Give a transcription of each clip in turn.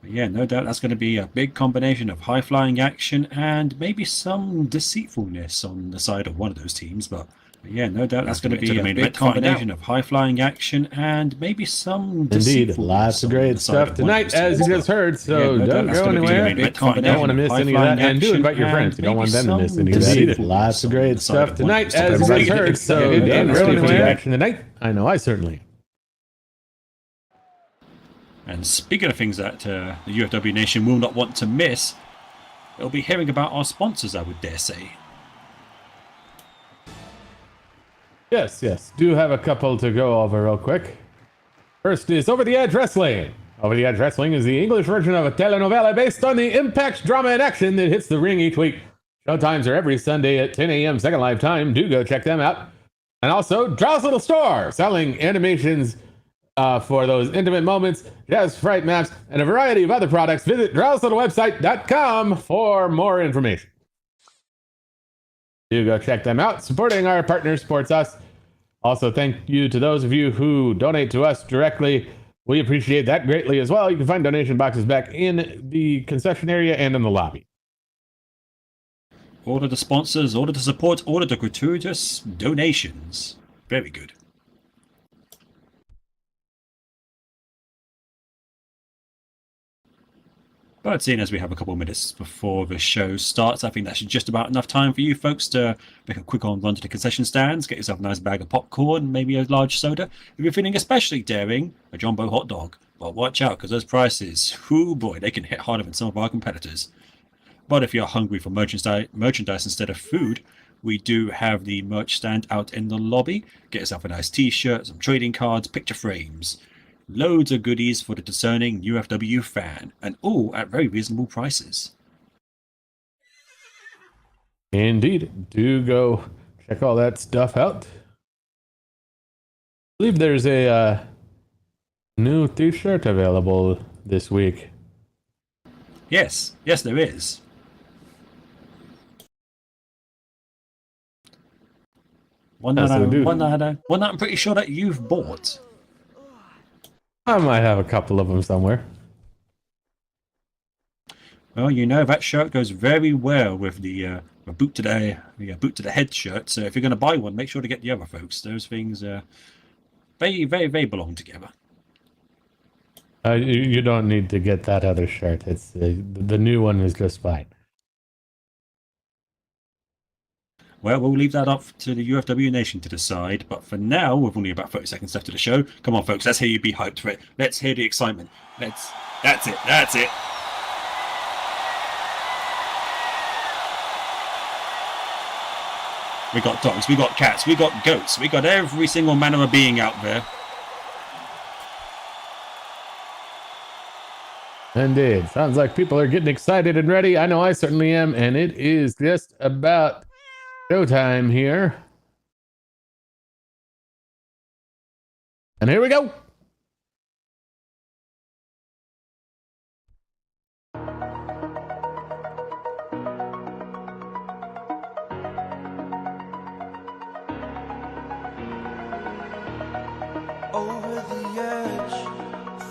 Yeah, no doubt that's going to be a big combination of high-flying action and maybe some deceitfulness on the side of one of those teams. But yeah, no doubt that's going to be a big combination of high-flying action and maybe some Indeed, lots of great stuff tonight, as you just heard. So don't go anywhere. You don't want to miss any of that, and do invite your friends. You don't want them to miss any of that either. Lots of great stuff tonight, as you just heard. So don't go anywhere. Action tonight. I know I certainly. And speaking of things that the UFW Nation will not want to miss, they'll be hearing about our sponsors, I would dare say. Yes, yes. Do have a couple to go over real quick. First is Over the Edge Wrestling. Over the Edge Wrestling is the English version of a telenovela based on the impact, drama, and action that hits the ring each week. Showtimes are every Sunday at 10 a.m. Second Live Time. Do go check them out. And also, Drow's Little Store, selling animations for those intimate moments, jazz fright maps, and a variety of other products. Visit drowslittlewebsite.com for more information. Do go check them out. Supporting our partner supports us. Also, thank you to those of you who donate to us directly. We appreciate that greatly as well. You can find donation boxes back in the concession area and in the lobby. All of the sponsors, all of the support, all of the gratuitous donations. Very good. But seeing as we have a couple of minutes before the show starts, I think that's just about enough time for you folks to make a quick on run to the concession stands, get yourself a nice bag of popcorn, maybe a large soda. If you're feeling especially daring, a jumbo hot dog. But watch out, because those prices, oh boy, they can hit harder than some of our competitors. But if you're hungry for merchandise instead of food, we do have the merch stand out in the lobby. Get yourself a nice t-shirt, some trading cards, picture frames. Loads of goodies for the discerning UFW fan, and all at very reasonable prices. Indeed. Do go check all that stuff out. I believe there's a new t-shirt available this week. Yes, there is. One that I'm pretty sure that you've bought. I might have a couple of them somewhere. Well, you know that shirt goes very well with the boot to the head shirt. So if you're going to buy one, make sure to get the other, folks. Those things they belong together. You don't need to get that other shirt. It's the new one is just fine. Well, we'll leave that up to the UFW Nation to decide. But for now, we've only about 30 seconds left of the show. Come on, folks. Let's hear you be hyped for it. Let's hear the excitement. That's it. We got dogs, we got cats, we got goats, we got every single manner of being out there. Indeed. Sounds like people are getting excited and ready. I know I certainly am. And it is just about showtime here. And here we go. Over the edge,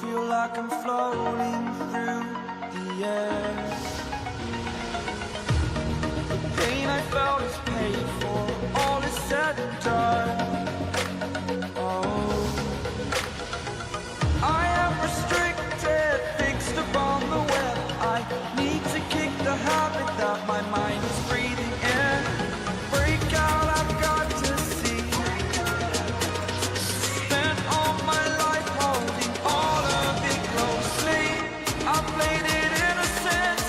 feel like I'm floating through the air. The pain I felt is paid for, all is said and done. Oh, I am restricted, fixed upon the web. I need to kick the habit that my mind is breathing in. Break out, I've got to see. Spent all my life holding all of it closely. I played it innocent,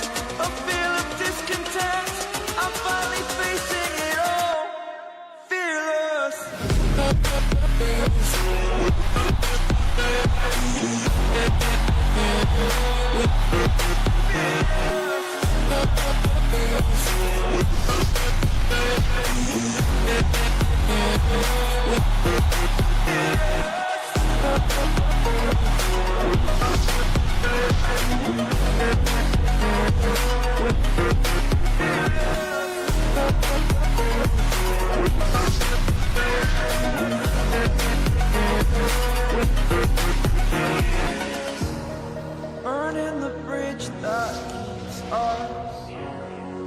a feel of discontent. I'm finally facing it all, fearless. Burning the bridge. us.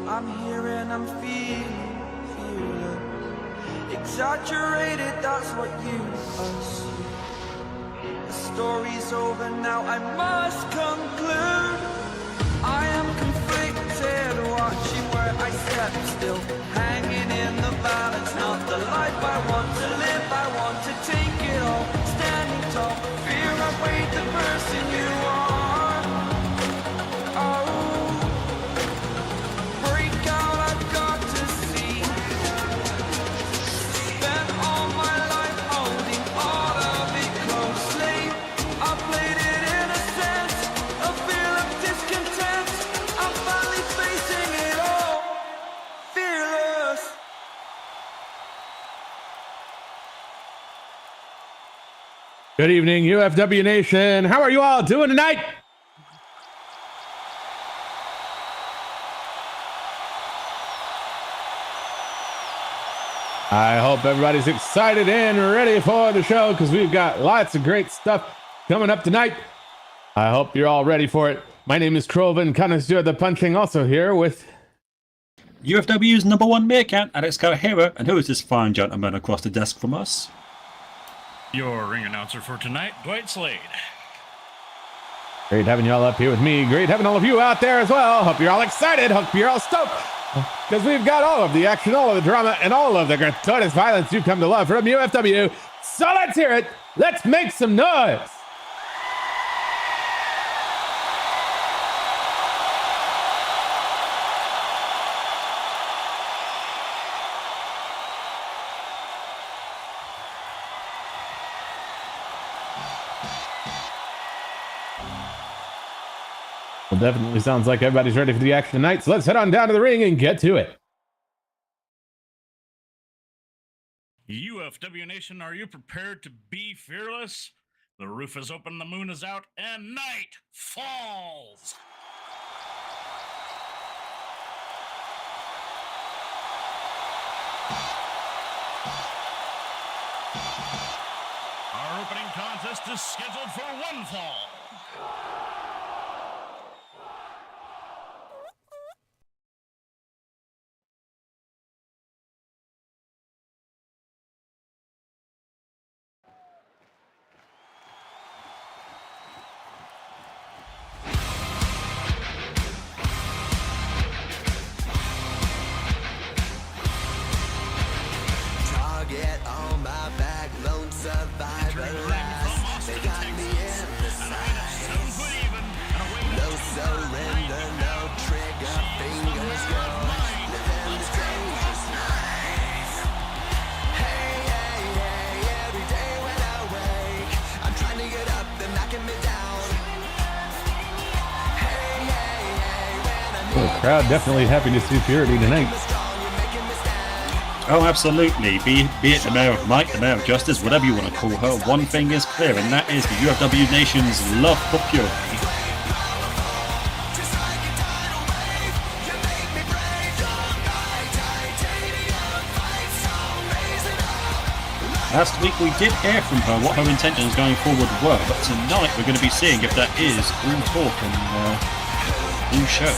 I'm here and I'm feeling fearless. Exaggerated, that's what you assume. The story's over now, I must conclude. I am conflicted, watching where I step still, hanging in the balance. Not the life I want to live, I want to take it all. Standing tall, fear I weighed the person you are. Oh, break out, I've got to see. Spent all my life holding all of it closely. I played it innocent, a feel of discontent. I'm finally facing it all, fearless. Good evening, UFW Nation. How are you all doing tonight? I hope everybody's excited and ready for the show because we've got lots of great stuff coming up tonight. I hope you're all ready for it. My name is Trovan, Connoisseur the Punching, also here with... UFW's #1 meerkat, Alex Carrera, and who is this fine gentleman across the desk from us? Your ring announcer for tonight, Dwight Slade. Great having you all up here with me. Great having all of you out there as well. Hope you're all excited. Hope you're all stoked. Because we've got all of the action, all of the drama, and all of the gratuitous violence you've come to love from UFW. So let's hear it. Let's make some noise. Well, definitely sounds like everybody's ready for the action tonight, so let's head on down to the ring and get to it. UFW Nation, are you prepared to be fearless? The roof is open, the moon is out, and night falls. Our opening contest is scheduled for one fall. Target on my back, lone survivor last. They got me in the sights. No surrender, no trigger, fingers go. Living this dangerous life. Hey, hey, hey, every day when I wake, I'm trying to get up, they're knocking me down. Hey, hey, hey, when I The crowd definitely happy to see Purity tonight. Oh, absolutely. Be it the Mayor of Might, the Mayor of Justice, whatever you want to call her, one thing is clear, and that is the UFW Nation's love for Purity. Last week we did hear from her what her intentions going forward were, but tonight we're going to be seeing if that is all talk and all show.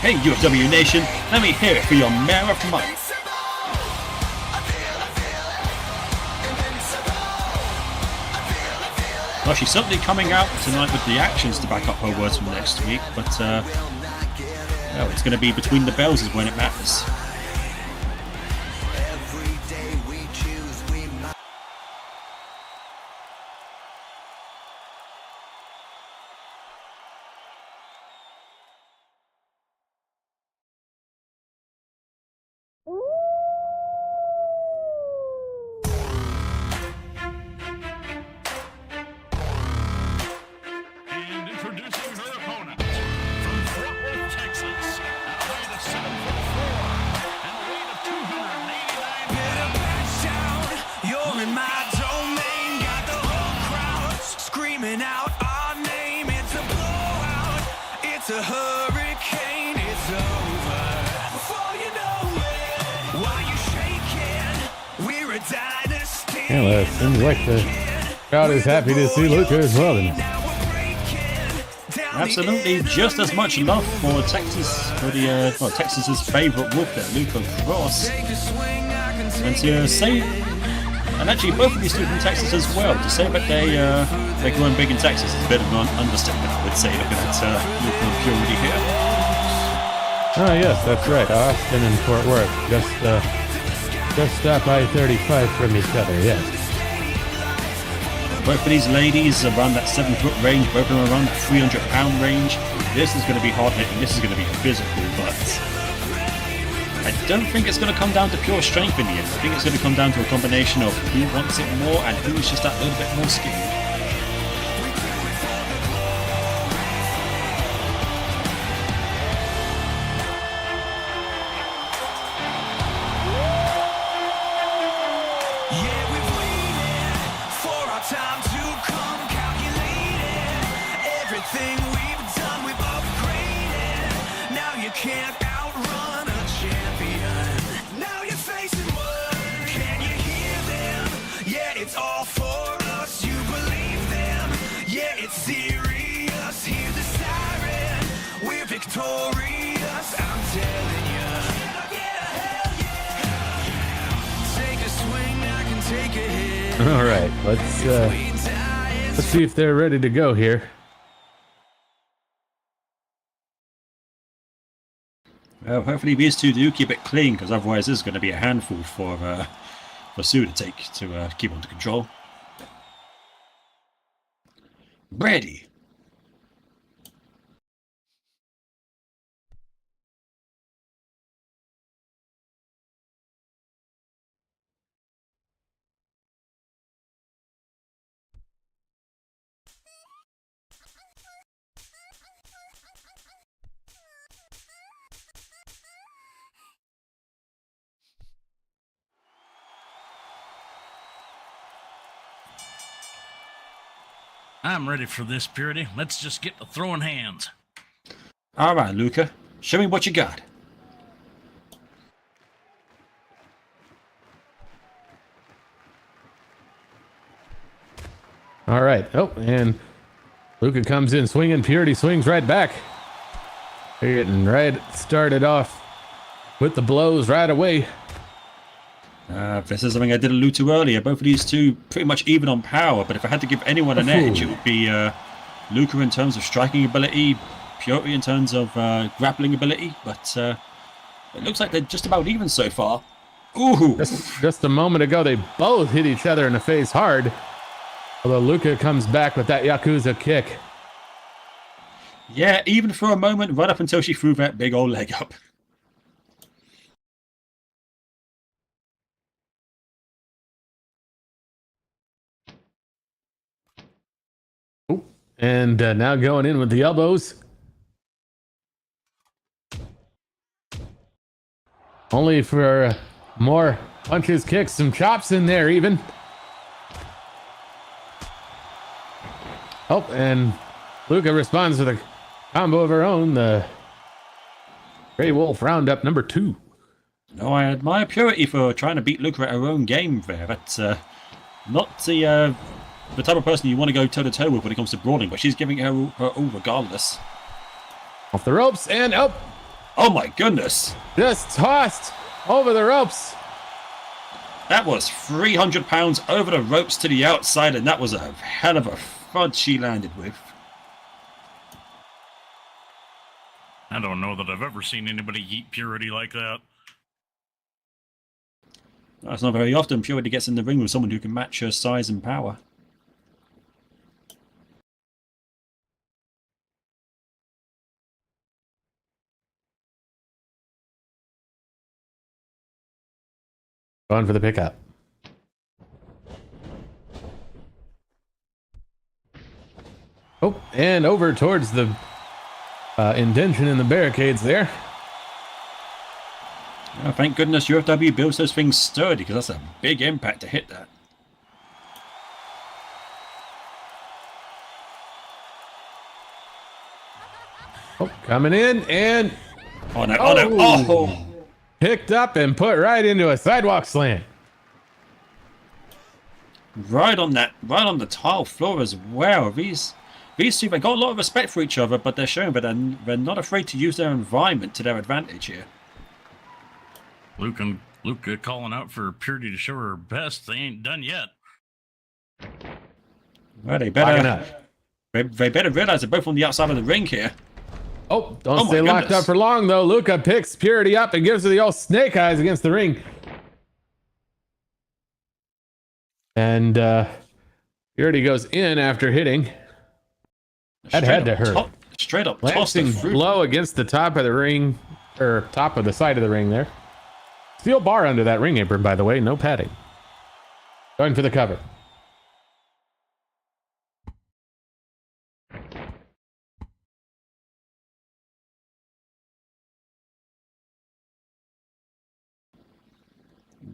Hey UFW Nation, let me hear it for your Mayor of Might. Well, she's certainly coming out tonight with the actions to back up her words from next week, but well, it's going to be between the bells is when it matters. every day we choose, we might. And introducing her opponent, from Fort Worth, Texas, a height of 7'4" and a weight of 289 pounds. You're in my domain, got the whole crowd screaming out our name. It's a blowout, it's a hurricane, it's over. Before you know it, why you shaking? We're a dynasty. Yeah, well, it seems like the crowd is happy to see Luca as well tonight. Now we're breaking down Absolutely, just as much love for Texas, for the Texas's favorite wolf there, Luca Cross. And to say, and actually both of these two from Texas as well. To say that they're growing big in Texas is a bit of an understatement, I would say, looking at Luca and Purity here. Oh yes, that's right. Austin and Fort Worth, just up I-35 from each other. Yes. Both of these ladies around that 7-foot range, both of them around that 300-pound range. This is going to be hard hitting. This is going to be physical, but I don't think it's going to come down to pure strength in the end. I think it's going to come down to a combination of who wants it more and who's just that little bit more skilled. Can't outrun a champion. Now you're facing what? Can you hear them? Yeah, it's all for us. You believe them? Yeah, it's serious. Hear the siren. We're victorious. I'm telling you. Take a swing, I can take a hit. All right, let's see if they're ready to go here. Well, hopefully these two do keep it clean, because otherwise this is going to be a handful for Sue to take to keep under control. Ready. I'm ready for this, Purity. Let's just get to throwing hands. All right, Luca. Show me what you got. All right. Oh, and Luca comes in swinging. Purity swings right back. They're getting right started off with the blows right away. This is something I did allude to earlier. Both of these two pretty much even on power, but if I had to give anyone an edge, it would be Luca in terms of striking ability, Purity in terms of grappling ability, but it looks like they're just about even so far. Ooh! Just a moment ago, they both hit each other in the face hard. Although Luca comes back with that Yakuza kick. Yeah, even for a moment, right up until she threw that big old leg up. And now going in with the elbows. Only for more punches, kicks, some chops in there even. Oh, and Luca responds with a combo of her own. The Grey Wolf Roundup number 2. No, I admire Purity for trying to beat Luca at her own game there. That's not the type of person you want to go toe-to-toe with when it comes to brawling, but she's giving her all regardless. Off the ropes and up. Oh my goodness! Just tossed over the ropes. That was 300 pounds over the ropes to the outside, and that was a hell of a fudge she landed with. I don't know that I've ever seen anybody eat Purity like that. That's not very often Purity gets in the ring with someone who can match her size and power. Going for the pickup. Oh, and over towards the indention in the barricades there. Oh, thank goodness UFW builds those things sturdy, because that's a big impact to hit that. Oh, coming in and Oh no, oh no, oh! picked up and put right into a sidewalk slam. Right on the tile floor as well. These these two, they got a lot of respect for each other, but they're showing that they're not afraid to use their environment to their advantage here. Luca calling out for Purity to show her best. They ain't done yet. Well, they Locking better up. they better realize they're both on the outside of the ring here. Oh, don't Oh my stay locked goodness. up for long, though. Luca picks Purity up and gives her the old snake eyes against the ring. And Purity goes in after hitting. That had to hurt. Straight up tossed Lancing her through. blow against the top of the ring, or top of the side of the ring there. Steel bar under that ring apron, by the way, no padding. Going for the cover.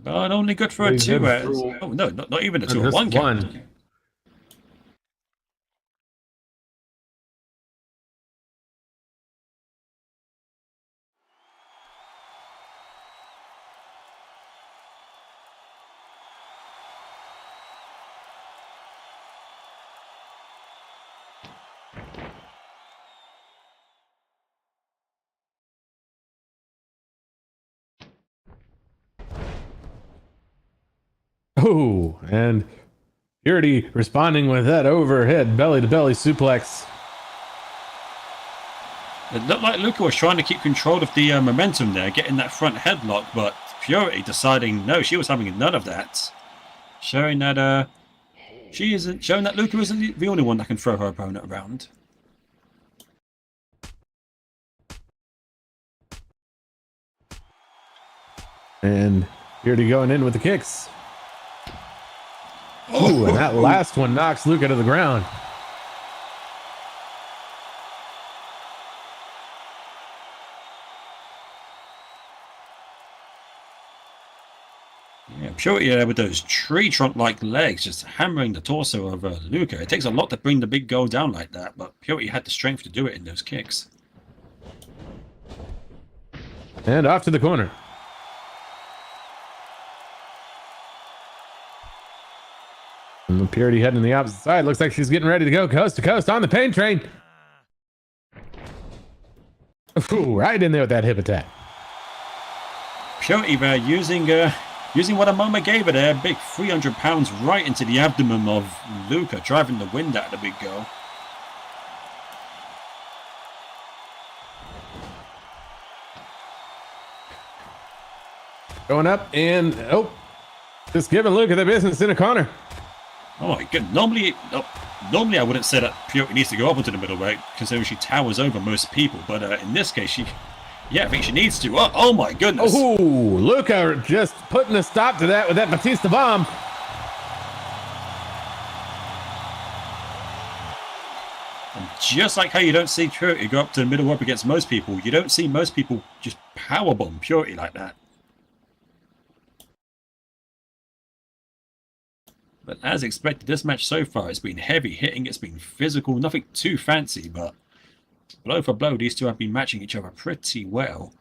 But only good for a Only two. good for- Oh no, not even a two. Just One count. one. Oh, and Purity responding with that overhead belly to belly suplex. It looked like Luca was trying to keep control of the momentum there, getting that front headlock, but Purity deciding no, she was having none of that, showing that Luca isn't the only one that can throw her opponent around. And Purity going in with the kicks. Ooh, and that last one knocks Luca to the ground. Yeah, Purity there with those tree trunk-like legs, just hammering the torso of Luca. It takes a lot to bring the big girl down like that, but Purity had the strength to do it in those kicks. And off to the corner. And the Purity heading the opposite side. Looks like she's getting ready to go coast to coast on the pain train. Ooh, right in there with that hip attack. Purity there using what a mama gave her there, big 300 pounds right into the abdomen of Luca, driving the wind out of the big girl. Going up and, oh, just giving Luca the business in a corner. Oh my god, normally I wouldn't say that Purity needs to go up into the middle, right, considering she towers over most people, but in this case, I think she needs to. Oh my goodness. Oh, Luca just putting a stop to that with that Batista bomb. And just like how you don't see Purity go up to the middle up against most people, you don't see most people just powerbomb Purity like that. But as expected, this match so far has been heavy hitting, it's been physical, nothing too fancy, but blow for blow, these two have been matching each other pretty well.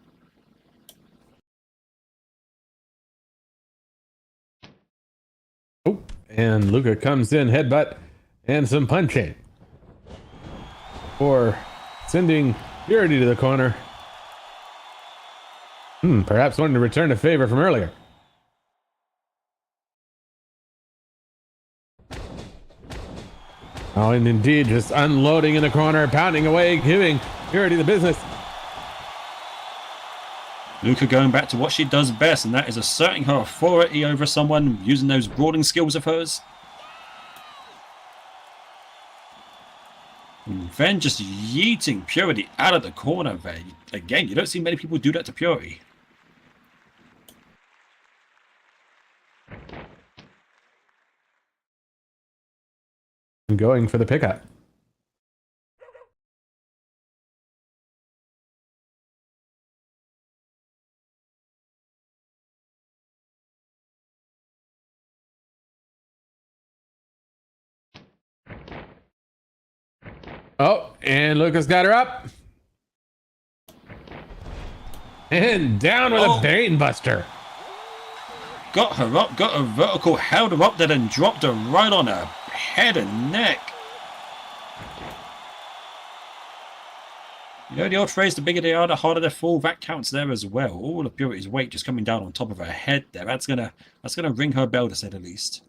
Oh, and Luca comes in, headbutt, and some punching. For sending Purity to the corner. Perhaps wanting to return a favor from earlier. Oh, and indeed, just unloading in the corner, pounding away, giving Purity the business. Luca going back to what she does best, and that is asserting her authority over someone, using those brawling skills of hers. And then just yeeting Purity out of the corner there. Again, you don't see many people do that to Purity. Going for the pickup. Oh, and Lucas got her up. And down with a brain buster. Got her up, got her vertical, held her up there and dropped her right on her head and neck. You know the old phrase, the bigger they are, the harder they fall. That counts there as well. All of Purity's weight just coming down on top of her head there. That's gonna ring her bell, to say the least.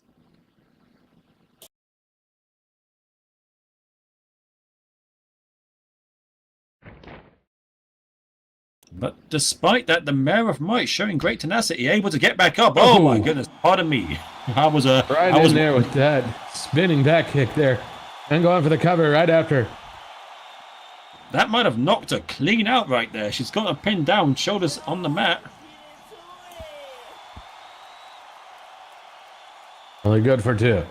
But despite that, the Mayor of Might showing great tenacity, able to get back up. Oh my goodness, pardon me. I was in there with that spinning back kick there, and going for the cover right after. That might have knocked her clean out right there. She's got her pinned down, shoulders on the mat. Only good for 2.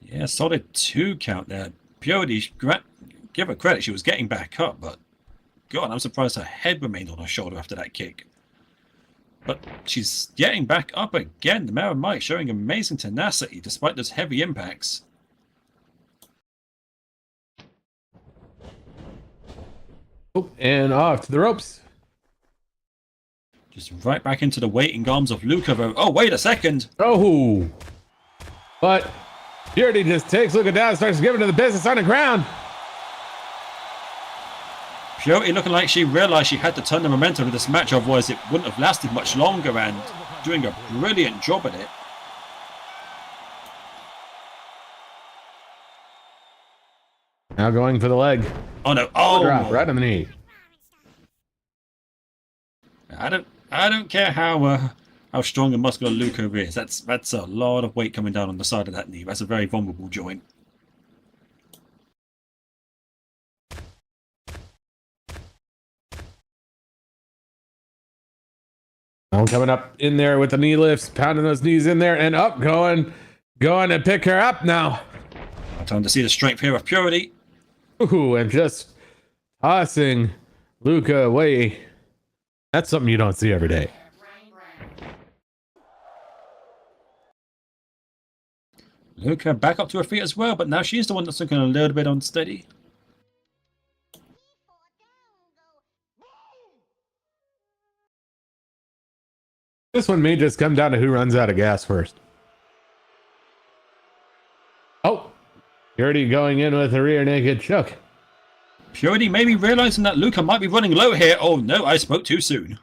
Yeah, solid 2 count there. Purity, give her credit, she was getting back up, but God, I'm surprised her head remained on her shoulder after that kick. But she's getting back up again. The Mayor of Might showing amazing tenacity despite those heavy impacts. Oh, and off to the ropes. Just right back into the waiting arms of Luca, though. Oh, wait a second. Oh, but Purity just takes Luca down, starts giving her the business on the ground. Purity looking like she realized she had to turn the momentum of this match, otherwise it wouldn't have lasted much longer, and doing a brilliant job at it. Now going for the leg. Oh no! Oh, Drop right on the knee. I don't care how strong and muscular Luca is. That's a lot of weight coming down on the side of that knee. That's a very vulnerable joint. Now coming up in there with the knee lifts, pounding those knees in there, and up, going to pick her up now. Time to see the strength here of Purity. Ooh, and just tossing Luca away. That's something you don't see every day. Luca back up to her feet as well, but now she's the one that's looking a little bit unsteady. This one may just come down to who runs out of gas first. Oh, Purity going in with a rear naked choke. Purity maybe realizing that Luca might be running low here. Oh no, I spoke too soon.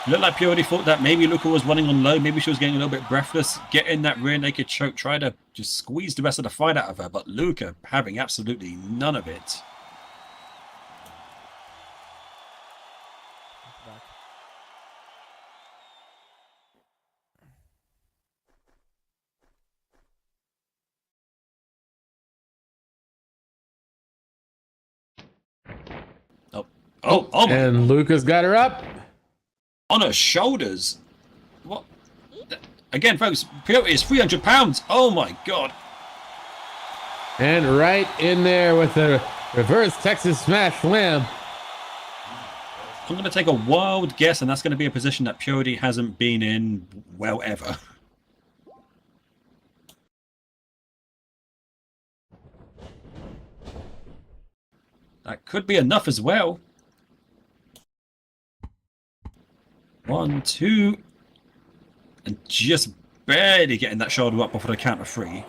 Looked like Purity thought that maybe Luca was running on low. Maybe she was getting a little bit breathless. Getting that rear naked choke, try to just squeeze the rest of the fight out of her. But Luca having absolutely none of it. Oh my. And Luca's got her up. On her shoulders. What? Again, folks, Purity is 300 pounds. Oh my God. And right in there with the reverse Texas smash slam. I'm going to take a wild guess, and that's going to be a position that Purity hasn't been in, well, ever. That could be enough as well. 1, 2. And just barely getting that shoulder up before the count of 3.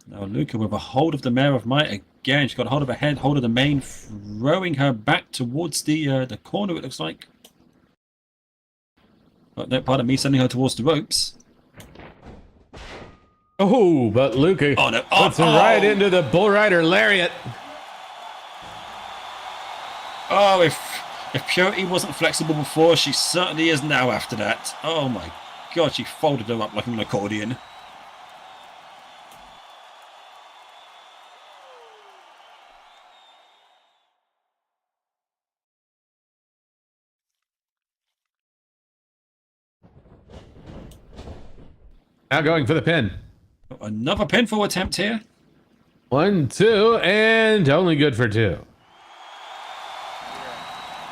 Now Luca with a hold of the Mare of Might again. She's got a hold of her head, hold of the mane, throwing her back towards the corner, it looks like. But no, pardon me, sending her towards the ropes. Oh, but Luca puts her right into the bull rider lariat. Oh, if Purity wasn't flexible before, she certainly is now after that. Oh my God, she folded her up like an accordion. Now going for the pin. Another pinfall attempt here. 1, 2, and only good for 2.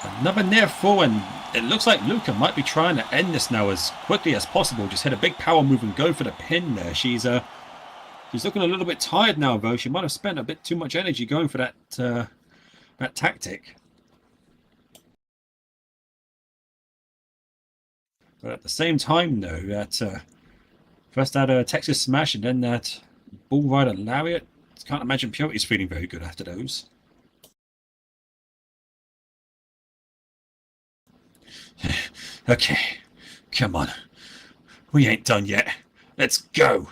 Another near fall, and it looks like Luca might be trying to end this now as quickly as possible. Just hit a big power move and go for the pin there. She's looking a little bit tired now, though. She might have spent a bit too much energy going for that tactic. But at the same time, though, that first that Texas Smash and then that Bull Rider Lariat, can't imagine Peyote's feeling very good after those. Okay, come on. We ain't done yet. Let's go.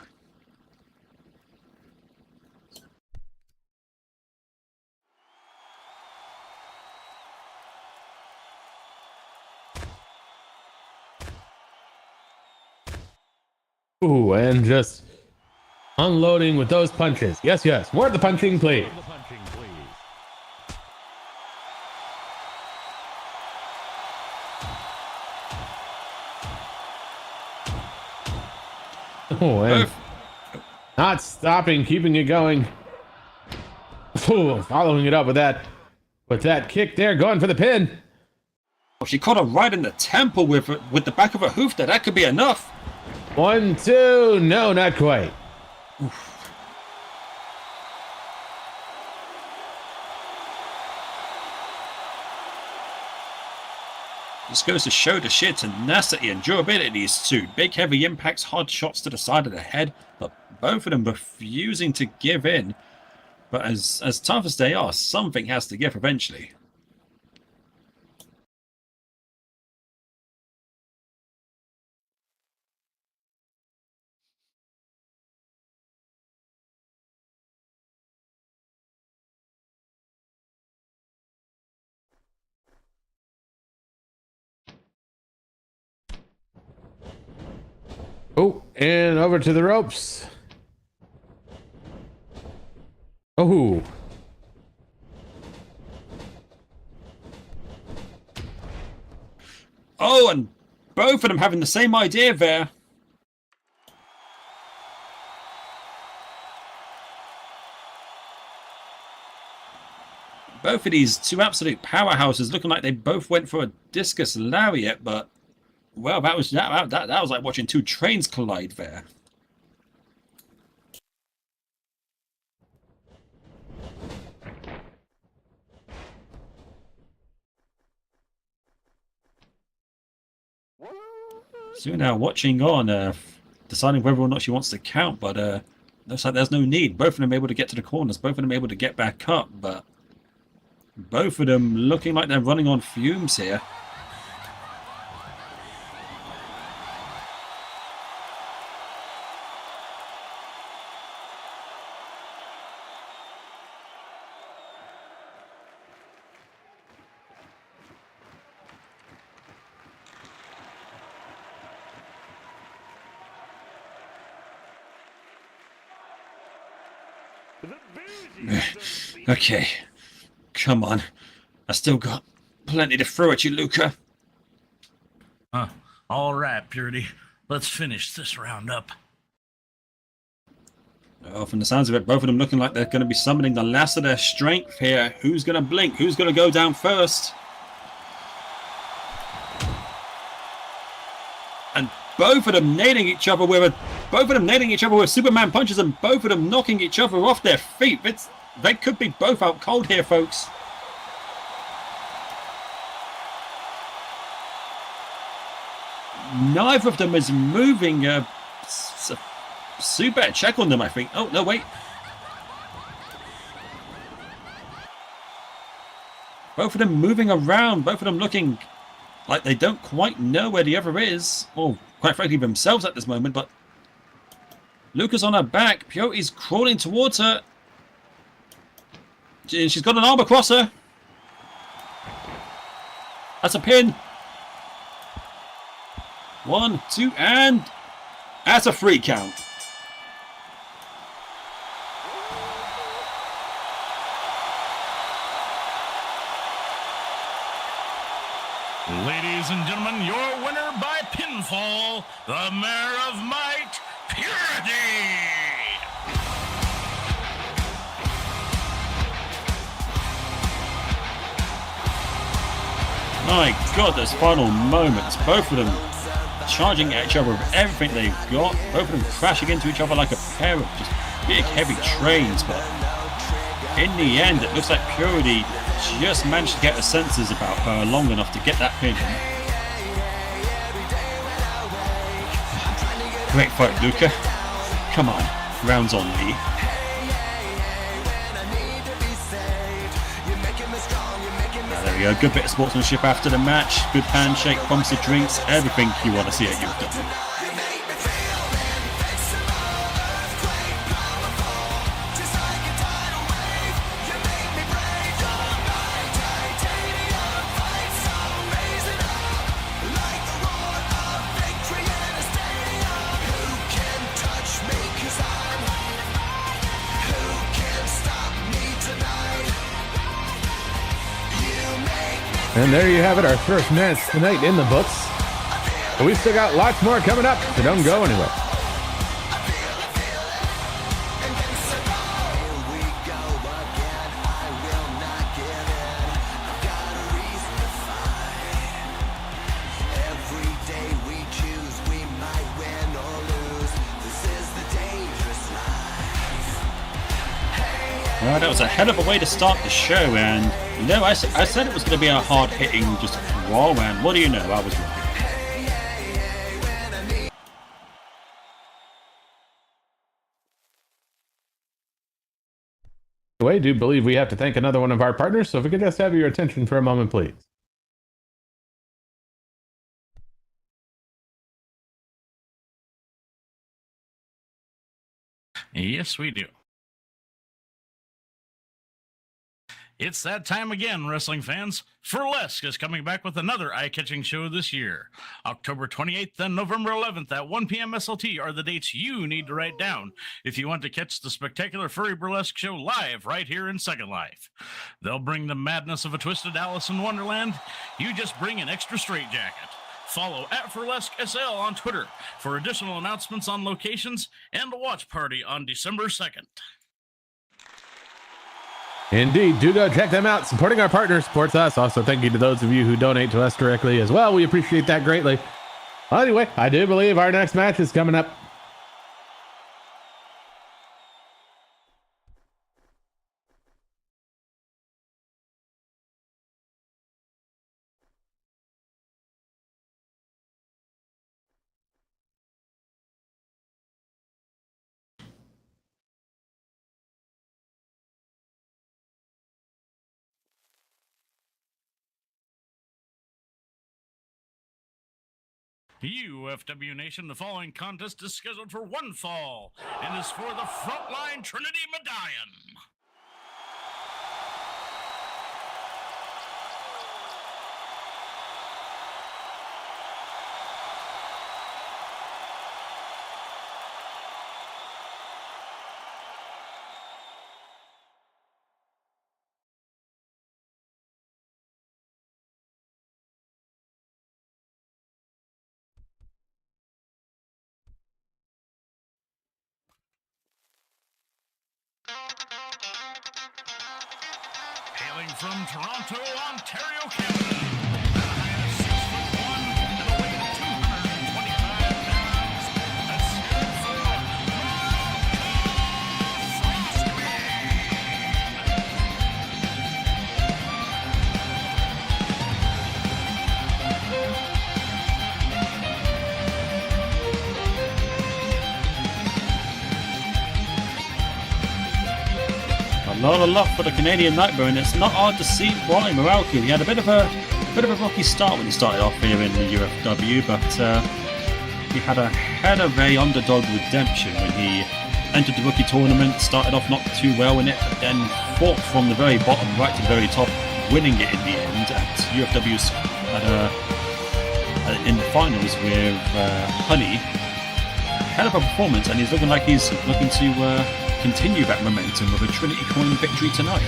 Ooh, and just unloading with those punches. Yes, yes. More of the punching, please. Oh, and not stopping, keeping it going. Ooh, following it up with that kick there, going for the pin. Oh, she caught her right in the temple with the back of her hoof there. That could be enough. 1, 2, no, not quite. Oof. This goes to show the sheer tenacity and durability of these two. Big heavy impacts, hard shots to the side of the head, but both of them refusing to give in. But as tough as they are, something has to give eventually. Oh, and over to the ropes. Oh. Oh, and both of them having the same idea there. Both of these two absolute powerhouses looking like they both went for a discus lariat, but well, that was like watching two trains collide there. So now watching on, deciding whether or not she wants to count, but looks like there's no need. Both of them able to get to the corners, both of them able to get back up, but both of them looking like they're running on fumes here. Okay, come on. I still got plenty to throw at you, Luca. All right, Purity. Let's finish this roundup. Oh, from the sounds of it, both of them looking like they're going to be summoning the last of their strength here. Who's going to blink? Who's going to go down first? And both of them nailing each other with Superman punches, and both of them knocking each other off their feet. They could be both out cold here, folks. Neither of them is moving. Sue better check on them, I think. Oh, no, wait. Both of them moving around. Both of them looking like they don't quite know where the other is. Or, quite frankly, themselves at this moment. But Luca's on her back. Peyote's crawling towards her. She's got an arm across her. That's a pin. 1, 2, and that's a free count. Ladies and gentlemen, your winner by pinfall, the Mayor of Might, Purity! My God, those final moments, both of them charging at each other with everything they've got, both of them crashing into each other like a pair of just big heavy trains, but in the end it looks like Purity just managed to get her senses about her long enough to get that pin. Great fight, Luca. Come on, rounds on me. There we go, good bit of sportsmanship after the match, good handshake, bumps of drinks, everything you want to see at UFW. And there you have it, our first match tonight in the books. But we've still got lots more coming up, so don't go anywhere. Well, that was a hell of a way to start the show, and you know, I said it was going to be a hard-hitting just brawl, and what do you know, I was wrong. I do believe we have to thank another one of our partners, so if we could just have your attention for a moment, please. Yes, we do. It's that time again, wrestling fans. Furlesque is coming back with another eye-catching show this year. October 28th and November 11th at 1 p.m. SLT are the dates you need to write down if you want to catch the spectacular Furry Burlesque show live right here in Second Life. They'll bring the madness of a twisted Alice in Wonderland. You just bring an extra straitjacket. Follow at Furlesque SL on Twitter for additional announcements on locations and a watch party on December 2nd. Indeed, do go check them out. Supporting our partners supports us. Also, thank you to those of you who donate to us directly as well. We appreciate that greatly. Well, anyway, I do believe our next match is coming up. UFW Nation, the following contest is scheduled for one fall and is for the Frontline Trinity Medallion. Hailing from Toronto, Ontario, Canada, at a height of 6'1" and a weight of 225 pounds, let's hear it for A lot of luck for the Canadian Nightmare, and it's not hard to see why. Moralki, he had a bit of a rocky start when he started off here in the UFW, but he had a hell of a underdog redemption when he entered the rookie tournament. Started off not too well in it, but then fought from the very bottom right to the very top, winning it in the end at UFW's in the finals with Honey. Hell of a performance, and he's looking like he's looking to continue that momentum with a Trinity Coin victory tonight.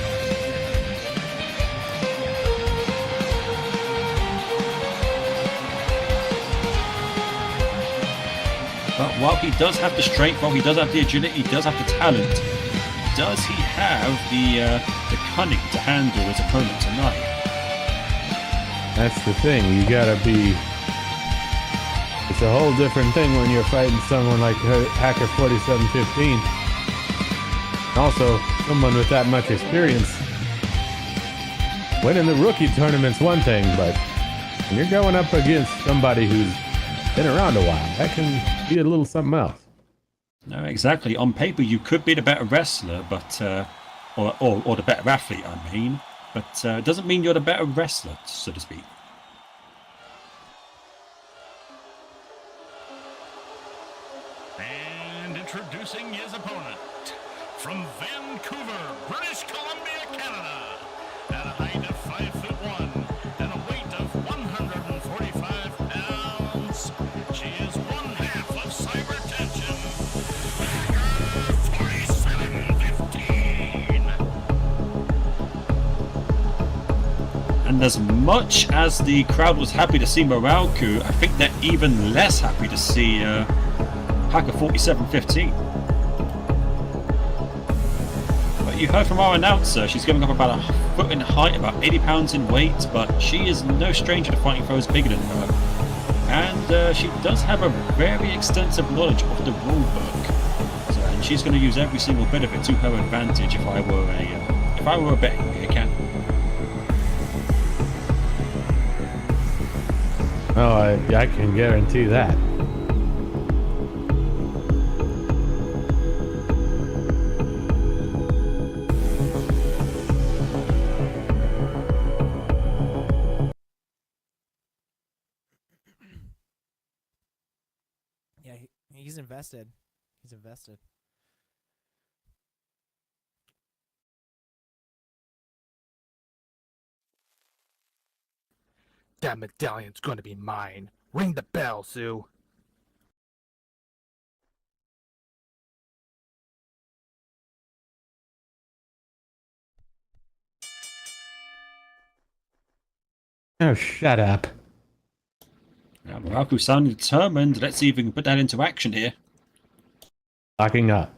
But while he does have the strength, while he does have the agility, he does have the talent, does he have the cunning to handle his opponent tonight? That's the thing. You gotta be. It's a whole different thing when you're fighting someone like Hacker 4715. Also, someone with that much experience. Winning the rookie tournament's one thing, but when you're going up against somebody who's been around a while, that can be a little something else. No, exactly. On paper, you could be the better wrestler, but or the better athlete, I mean. But it doesn't mean you're the better wrestler, so to speak. And introducing his opponent from Vancouver, British Columbia, Canada, at a height of 5'1" and a weight of 145 pounds. She is one half of Cyber Tension, Hacker 4715. And as much as the crowd was happy to see Moralku, I think they're even less happy to see Hacker 4715. But you heard from our announcer, she's going up about a foot in height, about 80 pounds in weight, but she is no stranger to fighting foes bigger than her. And she does have a very extensive knowledge of the rule book. So, and she's going to use every single bit of it to her advantage if I were a betting beer can. Oh, I can guarantee that. Yeah, he's invested. He's invested. That medallion's gonna be mine. Ring the bell, Sue. Oh, shut up. Now, Moralku sounded determined. Let's see if we can put that into action here. Locking up.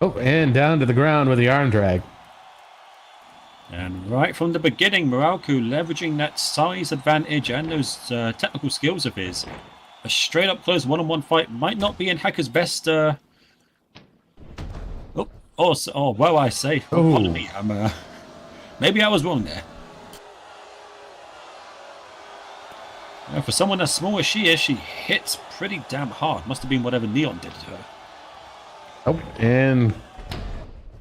Oh, and down to the ground with the arm drag. And right from the beginning, Moralku leveraging that size advantage and those technical skills of his. A straight up close one-on-one fight might not be in Hacker's best. Well, I say. Pardon me. Maybe I was wrong there. For someone as small as she is, she hits pretty damn hard. Must have been whatever Neon did to her. Oh, and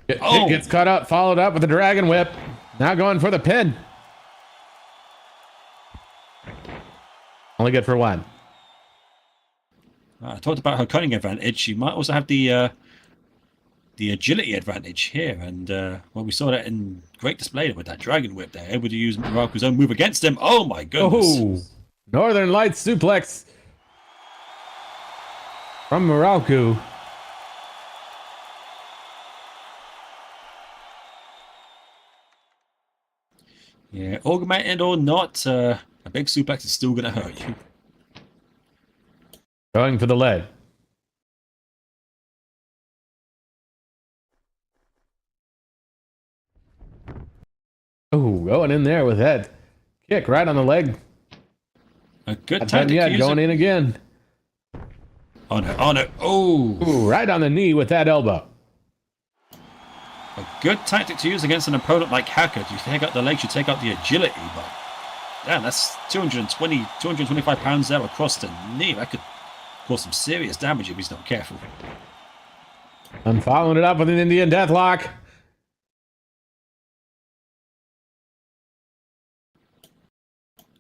it gets cut up, followed up with the Dragon Whip. Now going for the pin. Only good for one. I talked about her cutting advantage. She might also have the agility advantage here, and well, we saw that in great display with that Dragon Whip there, able to use Moralku's own move against him. Oh my goodness! Oh, Northern Lights suplex from Moralku. Yeah, augmented or not, a big suplex is still going to hurt you. Going for the leg. Oh, going in there with that kick right on the leg. A good tactic. Yeah, going in again. Oh no. Oh! Ooh, right on the knee with that elbow. A good tactic to use against an opponent like Hacker. You take out the legs, you take out the agility, but damn, that's 225 pounds there across the knee. That could cause some serious damage if he's not careful. I'm following it up with an Indian Deathlock.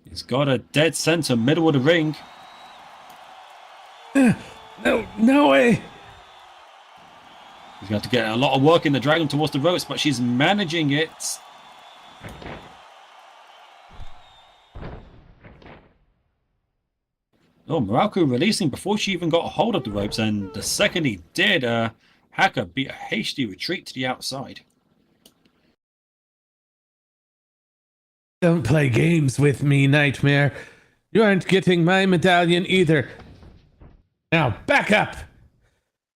He's got a dead center, middle of the ring. No way. He's going to have to get a lot of work in the dragon towards the ropes, but she's managing it. Oh, Moralku releasing before she even got a hold of the ropes, and the second he did, Hacker beat a hasty retreat to the outside. Don't play games with me, Nightmare. You aren't getting my medallion either. Now, back up!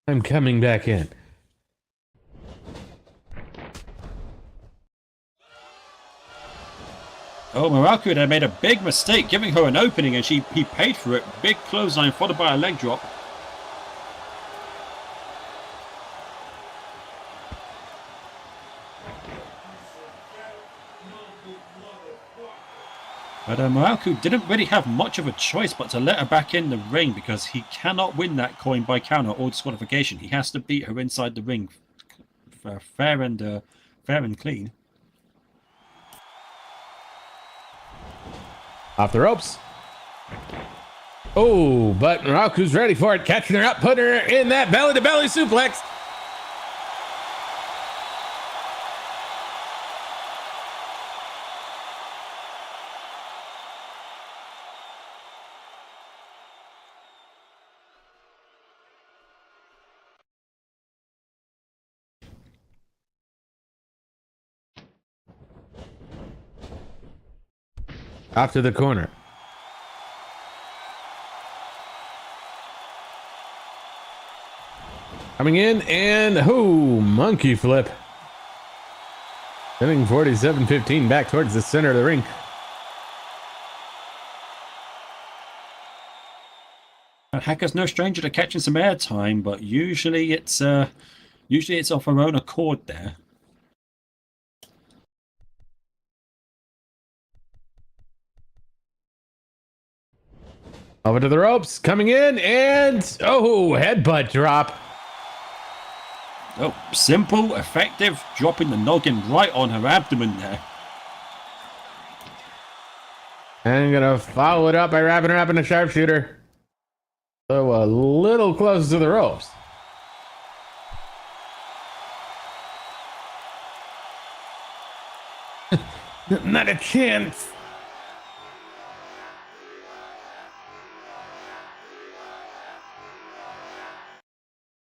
I'm coming back in. Oh, Muraku there made a big mistake giving her an opening, and he paid for it. Big clothesline followed by a leg drop. But Muraku didn't really have much of a choice but to let her back in the ring, because he cannot win that coin by counter or disqualification. He has to beat her inside the ring, fair and clean. Off the ropes. Oh, but Muraku's ready for it. Catching her up, putting her in that belly-to-belly suplex. Off to the corner. Coming in and monkey flip. Sending 47-15 back towards the center of the ring. Hacker's no stranger to catching some airtime, but usually it's of her own accord there. Over to the ropes, coming in, and headbutt drop. Oh, simple, effective, dropping the noggin right on her abdomen there. And gonna follow it up by wrapping her up in a sharpshooter. So a little close to the ropes. Not a chance.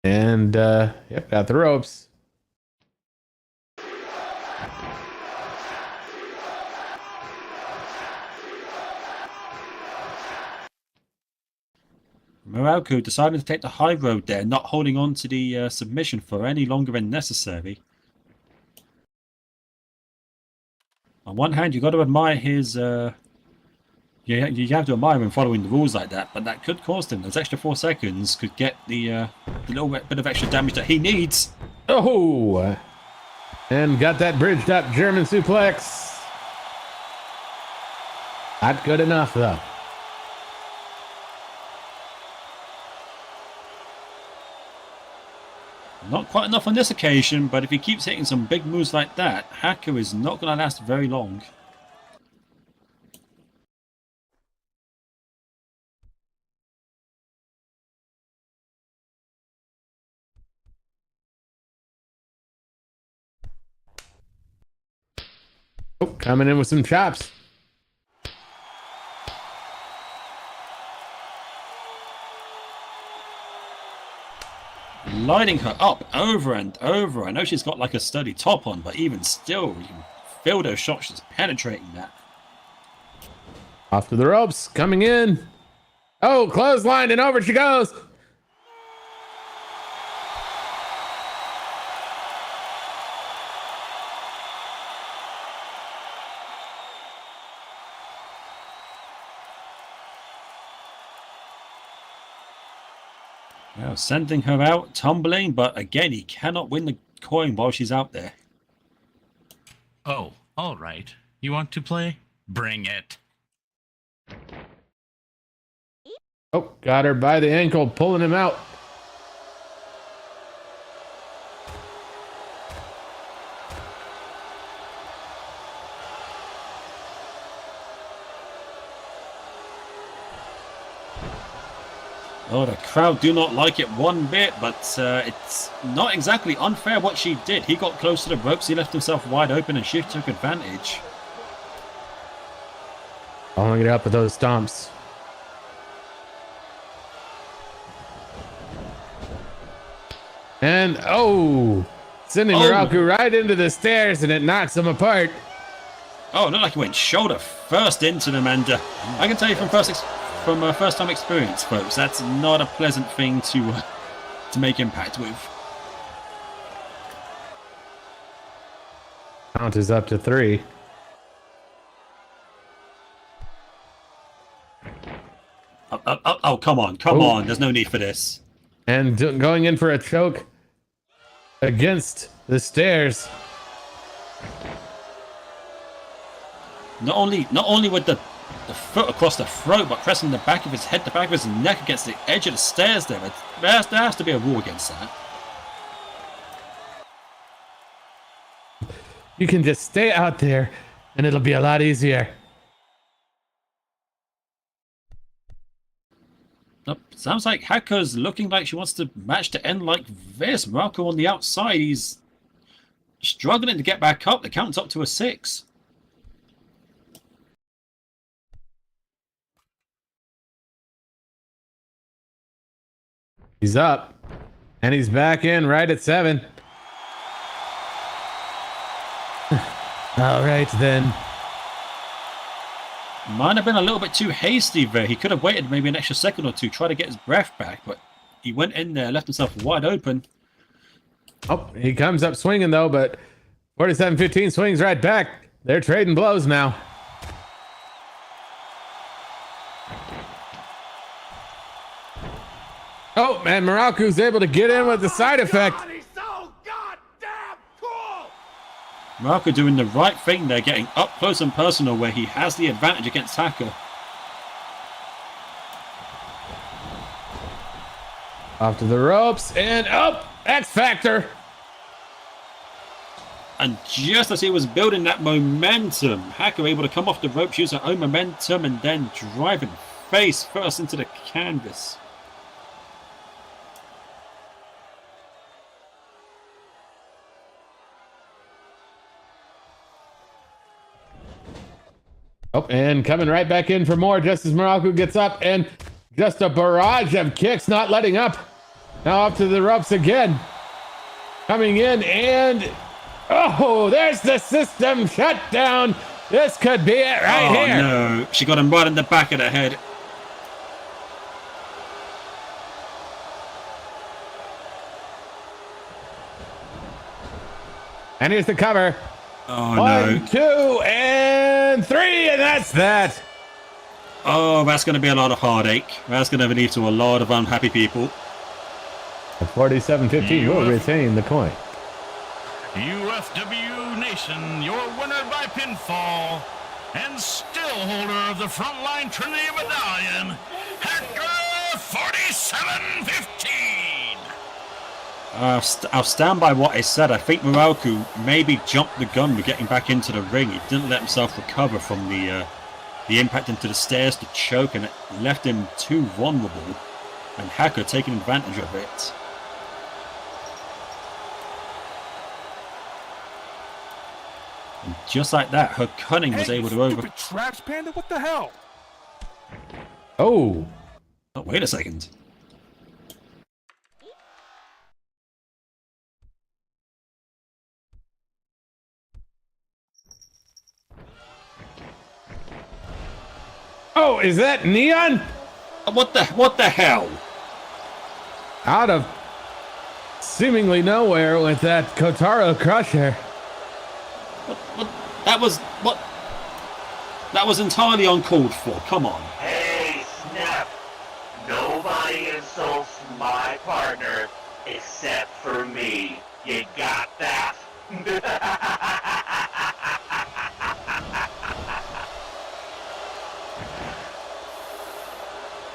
And yep, got the ropes. Muraku decided to take the high road there, not holding on to the submission for any longer than necessary. On one hand, you've got to admire his... you have to admire him following the rules like that, but that could cost him. Those extra 4 seconds could get the little bit of extra damage that he needs. Oh! And got that bridged up German suplex. Not good enough, though. Not quite enough on this occasion, but if he keeps hitting some big moves like that, Hacker is not going to last very long. Oh, coming in with some chops. Lining her up over and over. I know she's got like a sturdy top on, but even still, you can feel those shots just penetrating that. Off to the ropes, coming in. Oh, clothesline, and over she goes. Well, sending her out, tumbling, but again, he cannot win the coin while she's out there. Oh, all right. You want to play? Bring it. Oh, got her by the ankle, pulling him out. Oh, the crowd do not like it one bit, but it's not exactly unfair what she did. He got close to the ropes, he left himself wide open, and she took advantage. Following it up with those stomps. And sending Muraku right into the stairs, and it knocks him apart. Oh, it looked like he went shoulder first into them, and I can tell you from from a first-time experience, folks. That's not a pleasant thing to make impact with. Count is up to 3. Oh, come on, come on. There's no need for this. And going in for a choke against the stairs. Not only with the foot across the throat, but pressing the back of his head, the back of his neck against the edge of the stairs there. There has to be a rule against that. You can just stay out there and it'll be a lot easier. Nope. Sounds like Hacker's looking like she wants to match to end like this. Marco on the outside, he's struggling to get back up. The count's up to a 6. He's up and he's back in right at 7. All right, then. Might have been a little bit too hasty there. He could have waited maybe an extra second or two, try to get his breath back, but he went in there, left himself wide open. Oh, he comes up swinging though, but 47-15 swings right back. They're trading blows now. Oh, man, Muraku's able to get in with the side effect. He's so goddamn cool! Marco doing the right thing there, getting up close and personal where he has the advantage against Hacker. Off to the ropes and up, X Factor. And just as he was building that momentum, Hacker able to come off the ropes, use her own momentum, and then driving face first into the canvas. Oh, and coming right back in for more just as Muraku gets up, and just a barrage of kicks not letting up. Now up to the ropes again. Coming in and, oh, there's the system shutdown. This could be it right here. No, she got him right in the back of the head. And here's the cover. Oh, 1, no. 2, and 3, and that's that. Oh, that's going to be a lot of heartache. That's going to lead to a lot of unhappy people. 47-15 will retain the coin. UFW Nation, your winner by pinfall, and still holder of the Frontline Trinity Medallion, Hacker 47-15. I'll stand by what I said. I think Muraku maybe jumped the gun with getting back into the ring. He didn't let himself recover from the impact into the stairs to choke, and it left him too vulnerable. And Hacker taking advantage of it. And just like that, her cunning was able to over. Trash Panda, what the hell? Oh, Oh, wait a second. oh, is that Neon? What the hell? Out of seemingly nowhere with that Kotaro Crusher. That was entirely uncalled for. Come on. Hey, Snap! Nobody insults my partner except for me. You got that?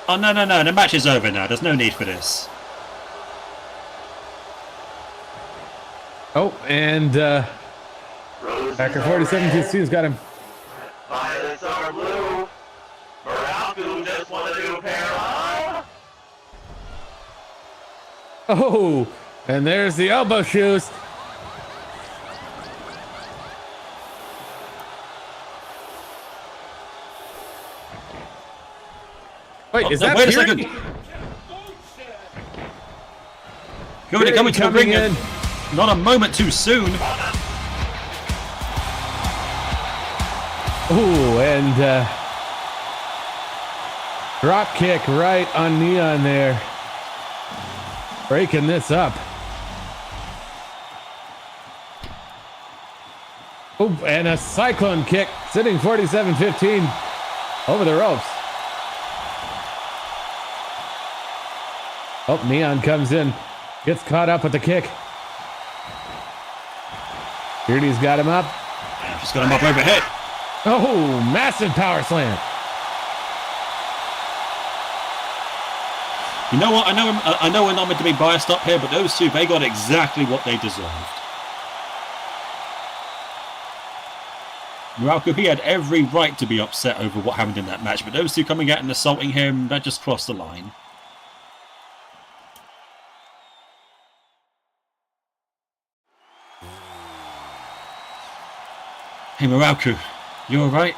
Oh, no. The match is over now. There's no need for this. Oh, and Roses Hacker are 47-15's got him. violets are blue. Muraku just want to do pair on. Oh, and there's the elbow shoes. Wait, is that wait a Fury? second. Fury coming to the coming ring in. not a moment too soon. Ooh, and Drop kick right on Neon there. Breaking this up. Oh, and a cyclone kick, sitting 47-15 over the ropes. Oh, Neon comes in, gets caught up with the kick. Beardy's got him up. Just got him up overhead. Oh, massive power slam. You know what? I know we're not meant to be biased up here, but those two, they got exactly what they deserved. Muraku, he had every right to be upset over what happened in that match, but those two coming out and assaulting him, that just crossed the line. Hey Muraku, you alright?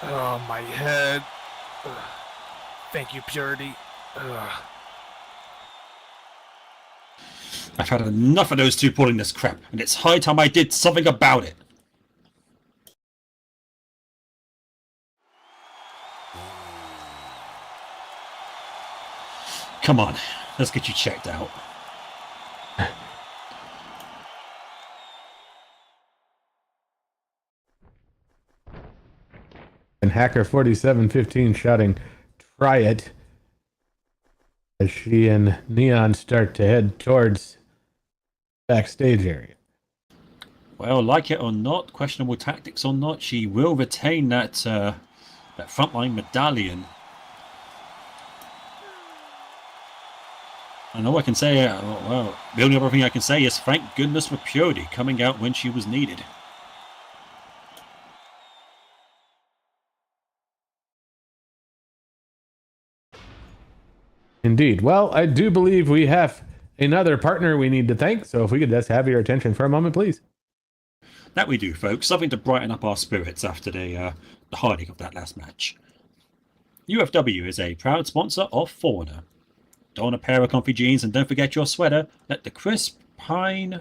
Oh, my head. Ugh. Thank you, Purity. Ugh. I've had enough of those two pulling this crap, and it's high time I did something about it. Come on, let's get you checked out. And Hacker 47-15 shouting, "Try it," as she and Neon start to head towards backstage area. Well, like it or not, questionable tactics or not, she will retain that that frontline medallion. And all I can say, well, the only other thing I can say is thank goodness for Purity coming out when she was needed. Indeed. Well, I do believe we have another partner we need to thank, so if we could just have your attention for a moment, please. That we do, folks. Something to brighten up our spirits after the heartache of that last match. UFW is a proud sponsor of Fauna. Don a pair of comfy jeans and don't forget your sweater. Let the crisp piney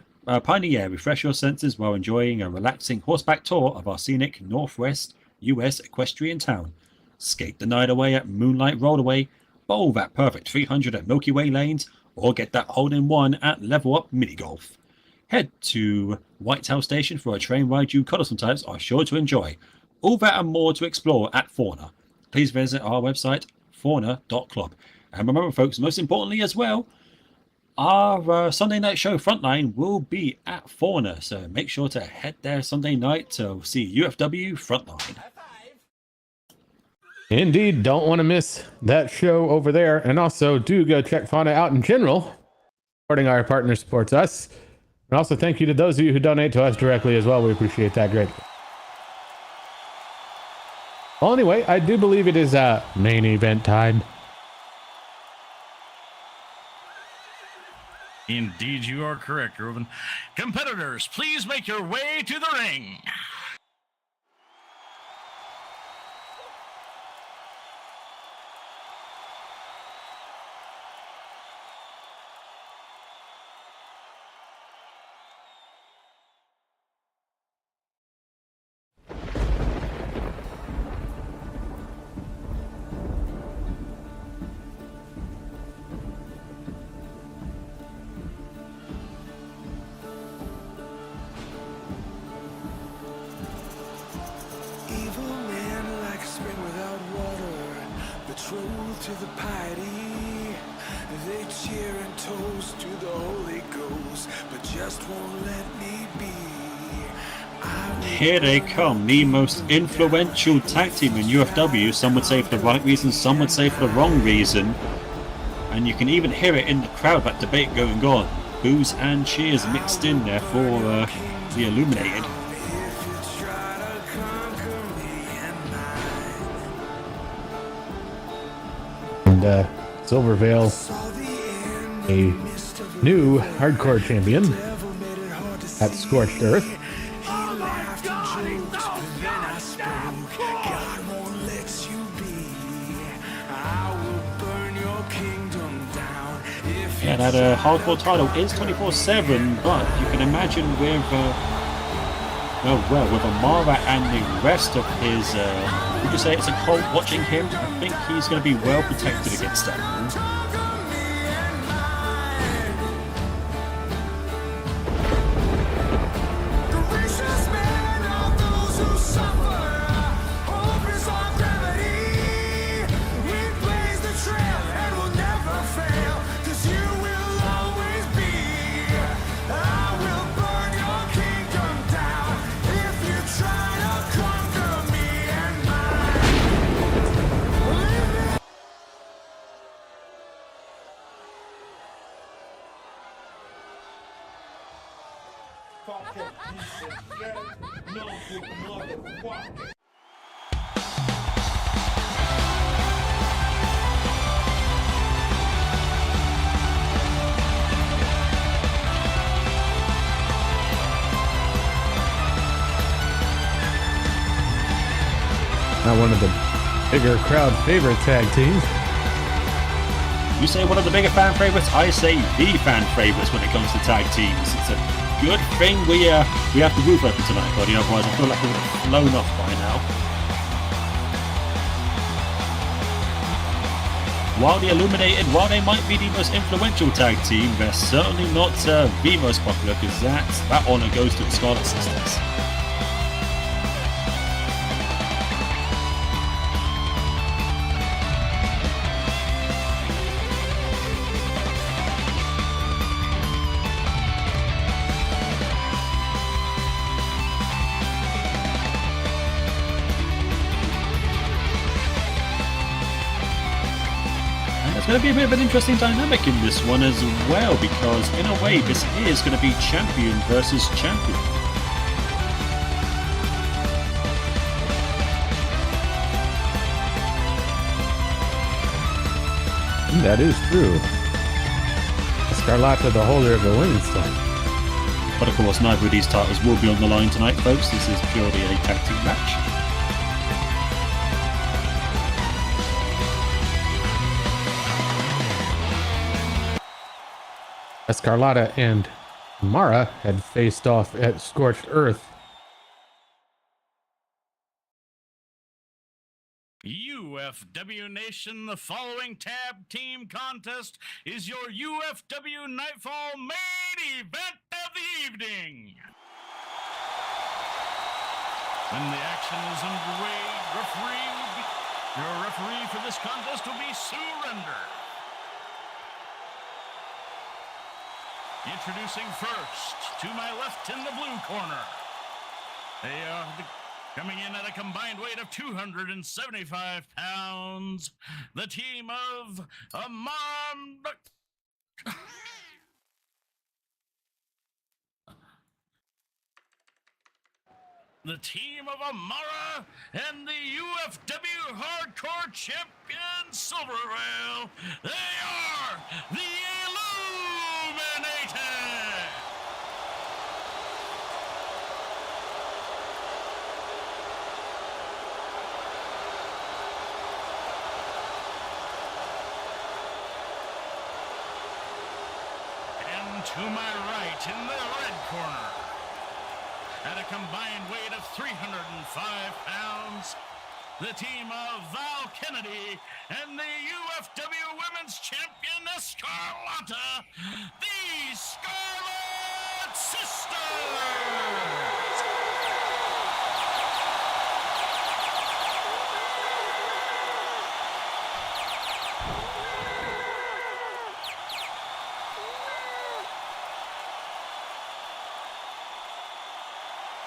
air refresh your senses while enjoying a relaxing horseback tour of our scenic Northwest US equestrian town. Skate the night away at Moonlight Rollaway, bowl that perfect 300 at Milky Way Lanes, or get that hole-in-one at Level Up Mini Golf. Head to Whitetail Station for a train ride you cuddlesome types are sure to enjoy. All that and more to explore at Fauna. Please visit our website, fauna.club. And remember, folks, most importantly as well, our Sunday night show Frontline will be at Fauna. So make sure to head there Sunday night to see UFW Frontline. Indeed, don't want to miss that show over there. And also, do go check Fauna out in general. Supporting our partner supports us. And also, thank you to those of you who donate to us directly as well. We appreciate that greatly. Well, anyway, I do believe it is main event time. Indeed, you are correct, Reuben. Competitors, please make your way to the ring. Evil men like a spring without water, betrothed to the piety. They cheer and toast to the Holy Ghost, but just won't let me be. Here they come, the most influential tag team in UFW. Some would say for the right reason, some would say for the wrong reason. And you can even hear it in the crowd, that debate going on. Boos and cheers mixed in there for the Illuminated. And Silver Veil, a new hardcore champion at Scorched Earth. Yeah, that hardcore title is 24/7, but you can imagine with Well, with Amara and the rest of his, would you say it's a cult watching him? I think he's going to be well protected against that. Gracious man of those who suffer, hope is our gravity. We blaze the trail and will never fail, 'cause you will always be. I will burn your kingdom down if you try to conquer me and mine. Not one of the bigger crowd favorite tag teams. You say one of the bigger fan favorites, I say the fan favorites when it comes to tag teams. It's a good thing we have to root open tonight, buddy, otherwise I feel like we would have flown off by now. While the Illuminated, while they might be the most influential tag team, they're certainly not the most popular, because that honor goes to the Scarlet Sisters. It's going to be a bit of an interesting dynamic in this one as well, because in a way this is going to be champion versus champion. That is true. Escarlata, the holder of the women's title. But of course, neither of these titles will be on the line tonight, folks. This is purely a tag team match. Escarlata and Mara had faced off at Scorched Earth. UFW Nation, the following tag team contest is your UFW Nightfall main event of the evening. When the action is underway, your referee for this contest will be Surrender. Introducing first, to my left in the blue corner. They are coming in at a combined weight of 275 pounds. The team of the team of Amara and the UFW Hardcore Champion Silver Rail. They are the Illuminated. And to my right in the red corner, at a combined weight of 305 pounds, the team of Val Kennedy and the UFW Women's Champion Escarlata, the Scarlet Sisters!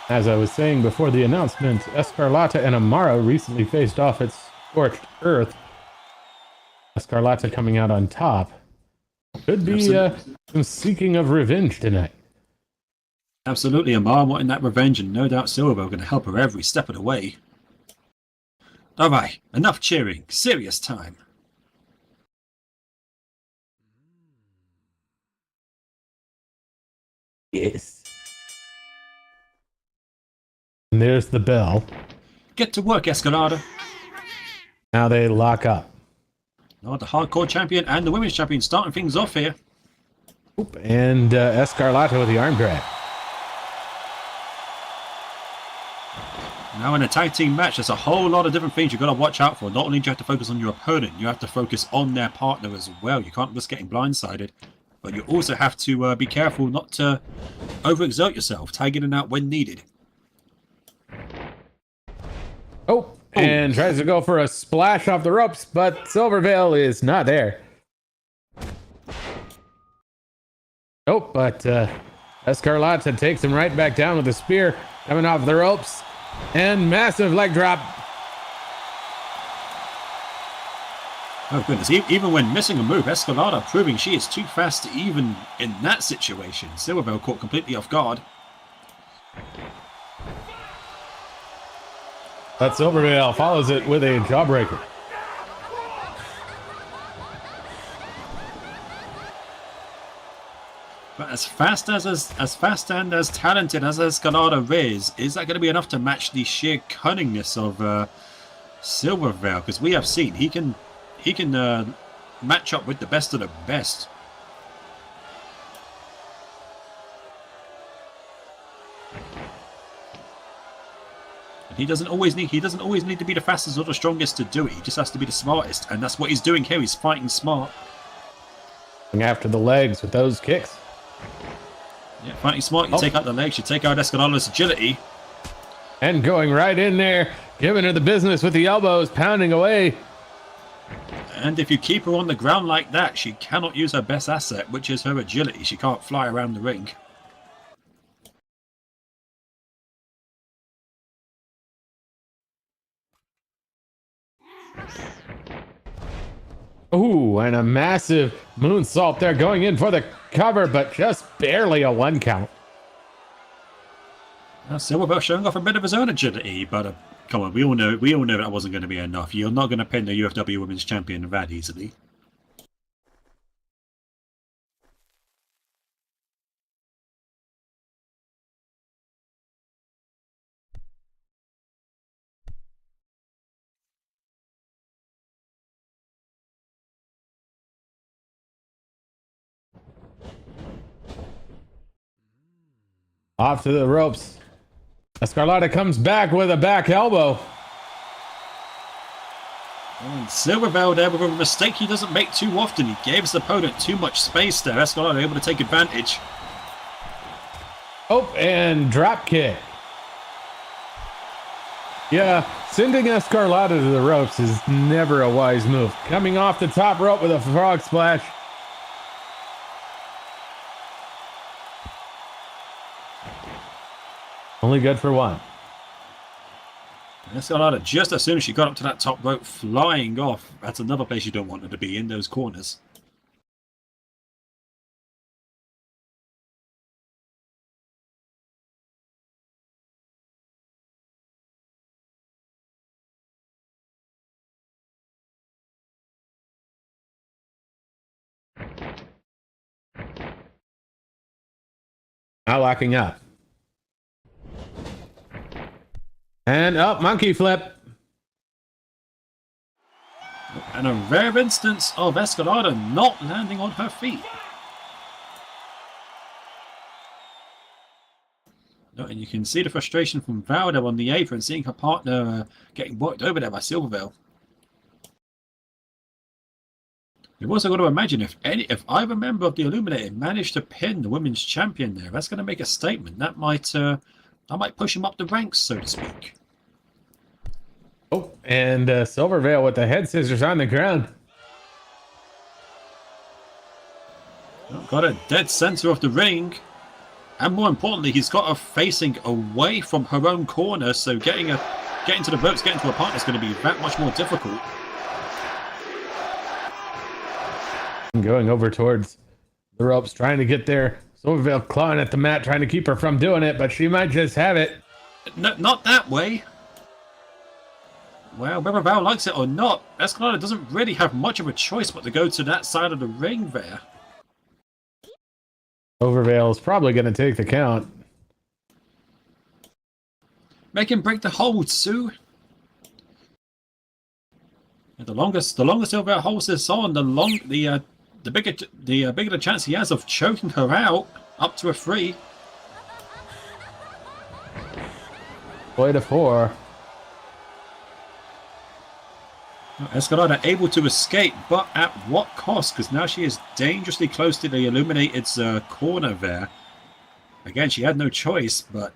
As I was saying before the announcement, Escarlata and Amara recently faced off at Scorched Earth. Escarlata coming out on top. Could be some seeking of revenge tonight. Absolutely, Amara wanting that revenge, and no doubt Silver going to help her every step of the way. Alright, enough cheering. Serious time. Yes. And there's the bell. Get to work, Escalada. Now they lock up. Now the hardcore champion and the women's champion starting things off here. And Escarlata with the arm drag. Now in a tag team match, there's a whole lot of different things you've got to watch out for. Not only do you have to focus on your opponent, you have to focus on their partner as well. You can't risk getting blindsided. But you also have to be careful not to overexert yourself, tagging it out when needed. Oh, and tries to go for a splash off the ropes, but Silvervale is not there. Oh, but Escarlata takes him right back down with a spear coming off the ropes. And massive leg drop. Oh goodness, even when missing a move, Escalada proving she is too fast even in that situation. Silvervale caught completely off guard. But Silvervale follows it with a jawbreaker. But as fast and as talented as Escalada is that going to be enough to match the sheer cunningness of Silvervale? Because we have seen he can match up with the best of the best. And he doesn't always need to be the fastest or the strongest to do it. He just has to be the smartest, and that's what he's doing here. He's fighting smart. After the legs with those kicks. Yeah, fighting smart, you take out the legs, you take out Escalada's agility. And going right in there, giving her the business with the elbows, pounding away. And if you keep her on the ground like that, she cannot use her best asset, which is her agility. She can't fly around the ring. Ooh, and a massive moonsault there, going in for the cover, but just barely a 1 count. Silvervale showing off a bit of his own agility, but come on, we all know that wasn't going to be enough. You're not going to pin the UFW Women's Champion that easily. Off to the ropes. Escarlata comes back with a back elbow. And Silvervale there with a mistake he doesn't make too often. He gave his opponent too much space there. Escarlata able to take advantage. Oh, and drop kick. Yeah, sending Escarlata to the ropes is never a wise move. Coming off the top rope with a frog splash. Only good for 1. Escalada, just as soon as she got up to that top rope, flying off. That's another place you don't want her to be, in those corners. Now locking up. And up, monkey flip. And a rare instance of Escalada not landing on her feet. No, and you can see the frustration from Valda on the apron, seeing her partner getting worked over there by Silvervale. You've also got to imagine if either member of the Illuminated managed to pin the women's champion there, that's going to make a statement. That might push him up the ranks, so to speak. Oh, and Silvervale with the head scissors on the ground. Got a dead center of the ring. And more importantly, he's got her facing away from her own corner, so getting to the ropes, getting to her partner is going to be that much more difficult. Going over towards the ropes, trying to get there. Silvervale clawing at the mat, trying to keep her from doing it, but she might just have it. No, not that way. Well, whether Val likes it or not, Escalada doesn't really have much of a choice but to go to that side of the ring there. Silvervale is probably going to take the count. Make him break the hold, Sue. And the longer Silvervale holds this on, the bigger the chance he has of choking her out up to a 3. Boy to 4. Escalada able to escape, but at what cost? Because now she is dangerously close to the Illuminated's corner there. Again, she had no choice, but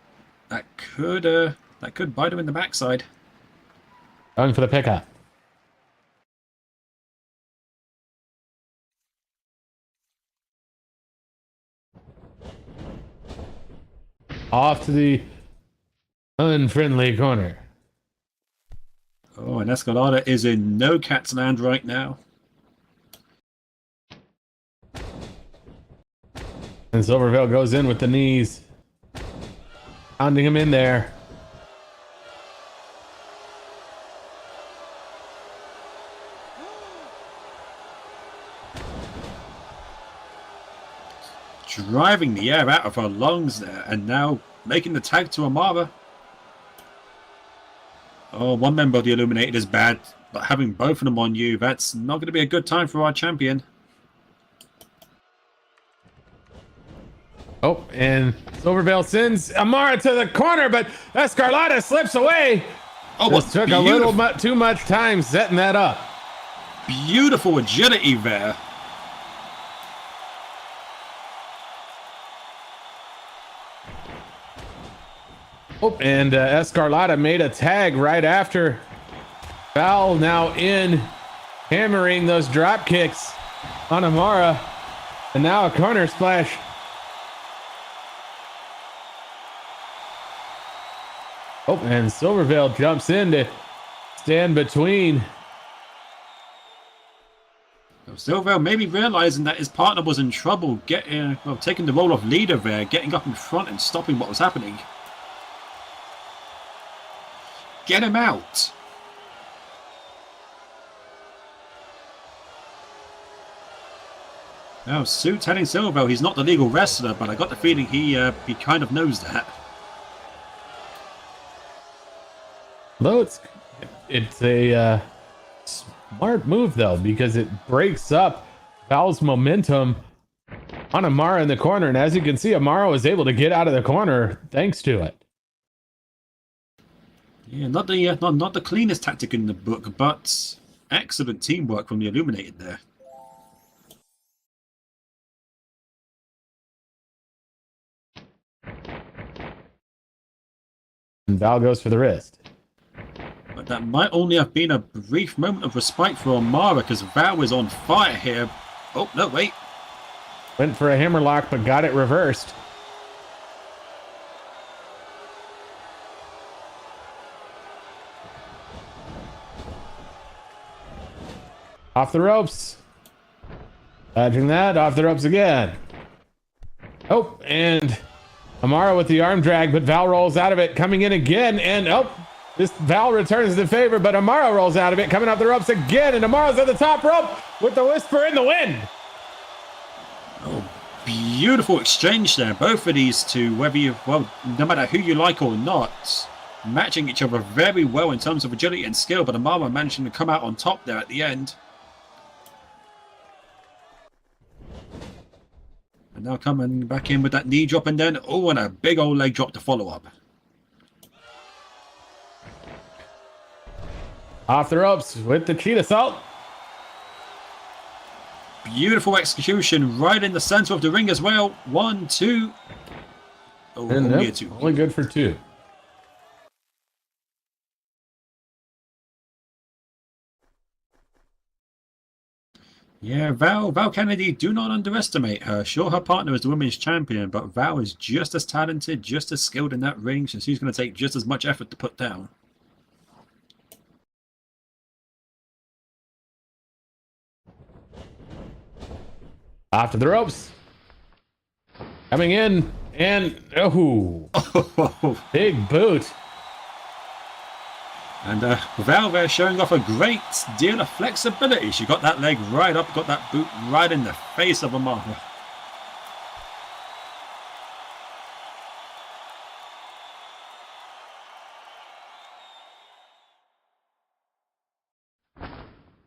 that could bite her in the backside. Going for the pickup. Off to the unfriendly corner. Oh, and Escalada is in no cat's land right now. And Silvervale goes in with the knees, pounding him in there. Driving the air out of her lungs there, and now making the tag to Amara. Oh, one member of the Illuminated is bad, but having both of them on you, that's not going to be a good time for our champion. Oh, and Silvervale sends Amara to the corner, but Escarlata slips away. Oh, Just took a little too much time setting that up. Beautiful agility there. Oh, and Escarlata made a tag right after. Val now in, hammering those drop kicks on Amara, and now a corner splash. Oh, and Silvervale jumps in to stand between. Silvervale maybe realizing that his partner was in trouble, taking the role of leader there, getting up in front and stopping what was happening. Get him out! Now, Sue telling Silvervale he's not the legal wrestler, but I got the feeling he kind of knows that. Though it's a smart move though, because it breaks up Val's momentum on Amara in the corner, and as you can see, Amara was able to get out of the corner thanks to it. Yeah, not the cleanest tactic in the book, but excellent teamwork from the Illuminated there. And Val goes for the wrist. But that might only have been a brief moment of respite for Amara, because Val is on fire here. Oh, no, wait. Went for a hammerlock, but got it reversed. Off the ropes. Dodging that, off the ropes again. Oh, and Amara with the arm drag, but Val rolls out of it, coming in again, and this Val returns the favor, but Amara rolls out of it, coming off the ropes again, and Amara's at the top rope with the whisper in the wind. Oh, beautiful exchange there. Both of these two, no matter who you like or not, matching each other very well in terms of agility and skill, but Amara managing to come out on top there at the end. And now coming back in with that knee drop, and then, oh, and a big old leg drop to follow up. Off the ropes with the cheetah salt. Beautiful execution right in the center of the ring as well. 1, 2. Oh, And only a 2. only good for 2. Yeah, Val Kennedy, do not underestimate her. Sure, her partner is the women's champion, but Val is just as talented, just as skilled in that ring, so she's going to take just as much effort to put down. Off to the ropes. Coming in, and big boot. And Val there showing off a great deal of flexibility. She got that leg right up, got that boot right in the face of Amara.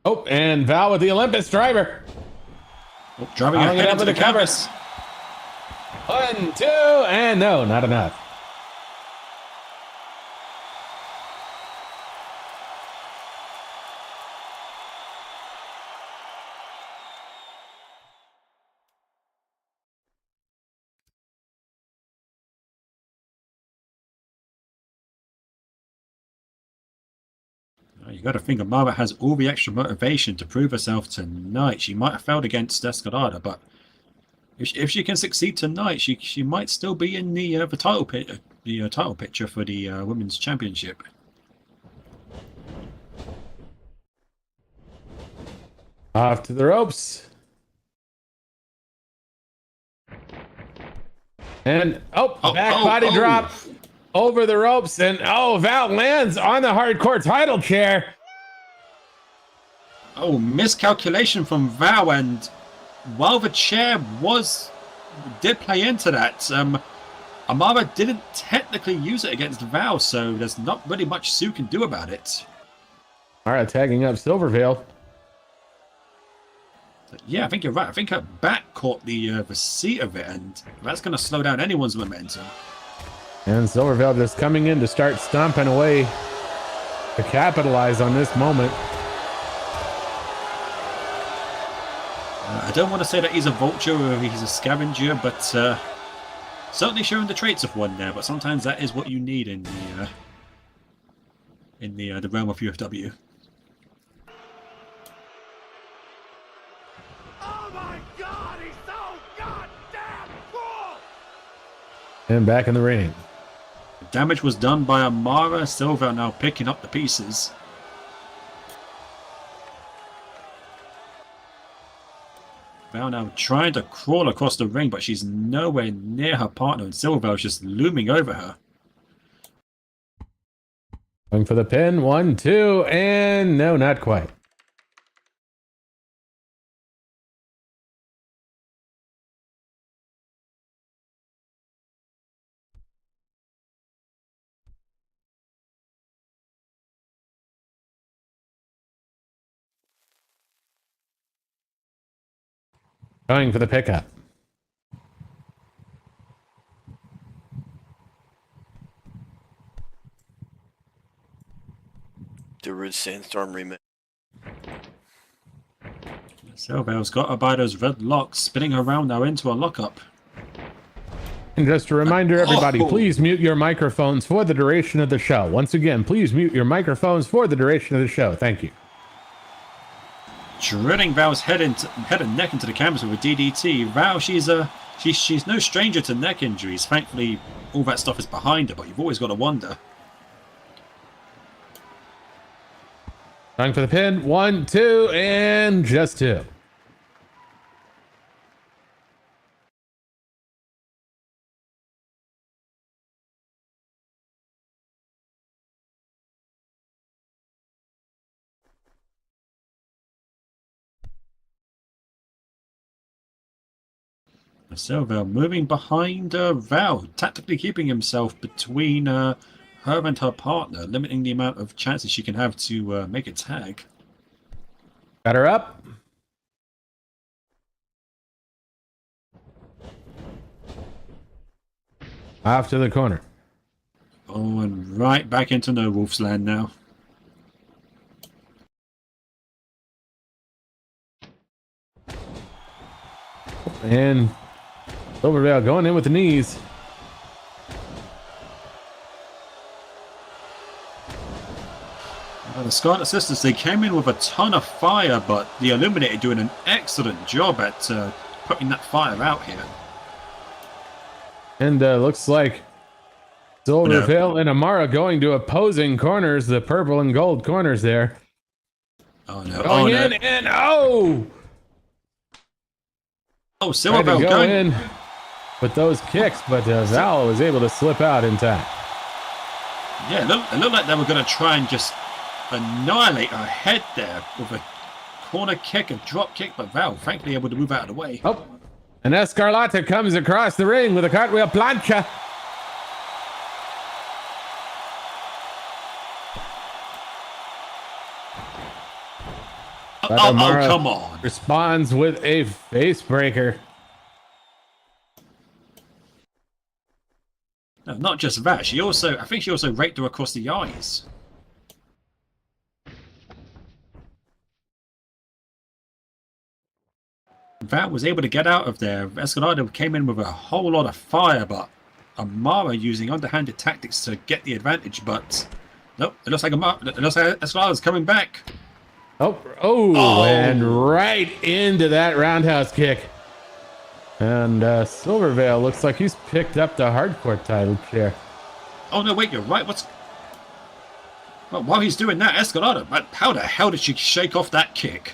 Oh, and Val with the Olympus driver. Oh, driving ahead into the canvas. 1, 2, and no, not enough. You got to think Amara has all the extra motivation to prove herself tonight. She might have failed against Escalada, but if she can succeed tonight, she might still be in the title title picture for the women's championship. Off to the ropes. And back body drop over the ropes, and Val lands on the hardcore title chair. Oh, miscalculation from Val, and while the chair did play into that, Amara didn't technically use it against Val, so there's not really much Sue can do about it. Alright, tagging up Silvervale. Yeah, I think you're right. I think her back caught the seat of it, and that's going to slow down anyone's momentum. And Silvervale just coming in to start stomping away to capitalize on this moment. I don't want to say that he's a vulture or he's a scavenger, but certainly showing the traits of one there. But sometimes that is what you need in the realm of UFW. Oh my god, he's so goddamn cool! And back in the ring. The damage was done by Amara. Silva now picking up the pieces. Val now trying to crawl across the ring, but she's nowhere near her partner, and Silva is just looming over her. Going for the pin. 1, 2, and no, not quite. Going for the pickup. Darude Sandstorm remix. Silva's got her by those red locks, spinning her around now into a lockup. And just a reminder, everybody, please mute your microphones for the duration of the show. Once again, please mute your microphones for the duration of the show. Thank you. Drilling Val's head and neck into the canvas with a DDT. Val, she's no stranger to neck injuries. Thankfully, all that stuff is behind her, but you've always got to wonder. Going for the pin. 1, 2, and just 2. Silva moving behind Val, tactically keeping himself between her and her partner, limiting the amount of chances she can have to make a tag. Got her up. Off to the corner. Oh, and right back into No Wolf's Land now. And Silvervale going in with the knees. The Scarlet Sisters, they came in with a ton of fire, but the Illuminated doing an excellent job at putting that fire out here. And looks like Silvervale and Amara going to opposing corners, the purple and gold corners there. Oh no! Going in and oh, Silvervale go going in with those kicks, but Val was able to slip out in time. Yeah, it looked like they were going to try and just annihilate her head there with a corner kick, a drop kick, but Val thankfully able to move out of the way. Oh, and Escarlata comes across the ring with a cartwheel plancha. But Amara come on. Responds with a face breaker. No, not just that. I think she also raked her across the eyes. Val was able to get out of there. Escalada came in with a whole lot of fire, but Amara using underhanded tactics to get the advantage, but Nope, it looks like it looks like Escalada's coming back. Oh, and right into that roundhouse kick. And Silvervale looks like he's picked up the hardcore title chair. Oh no, wait, you're right. Well, while he's doing that, Escalada, but how the hell did she shake off that kick?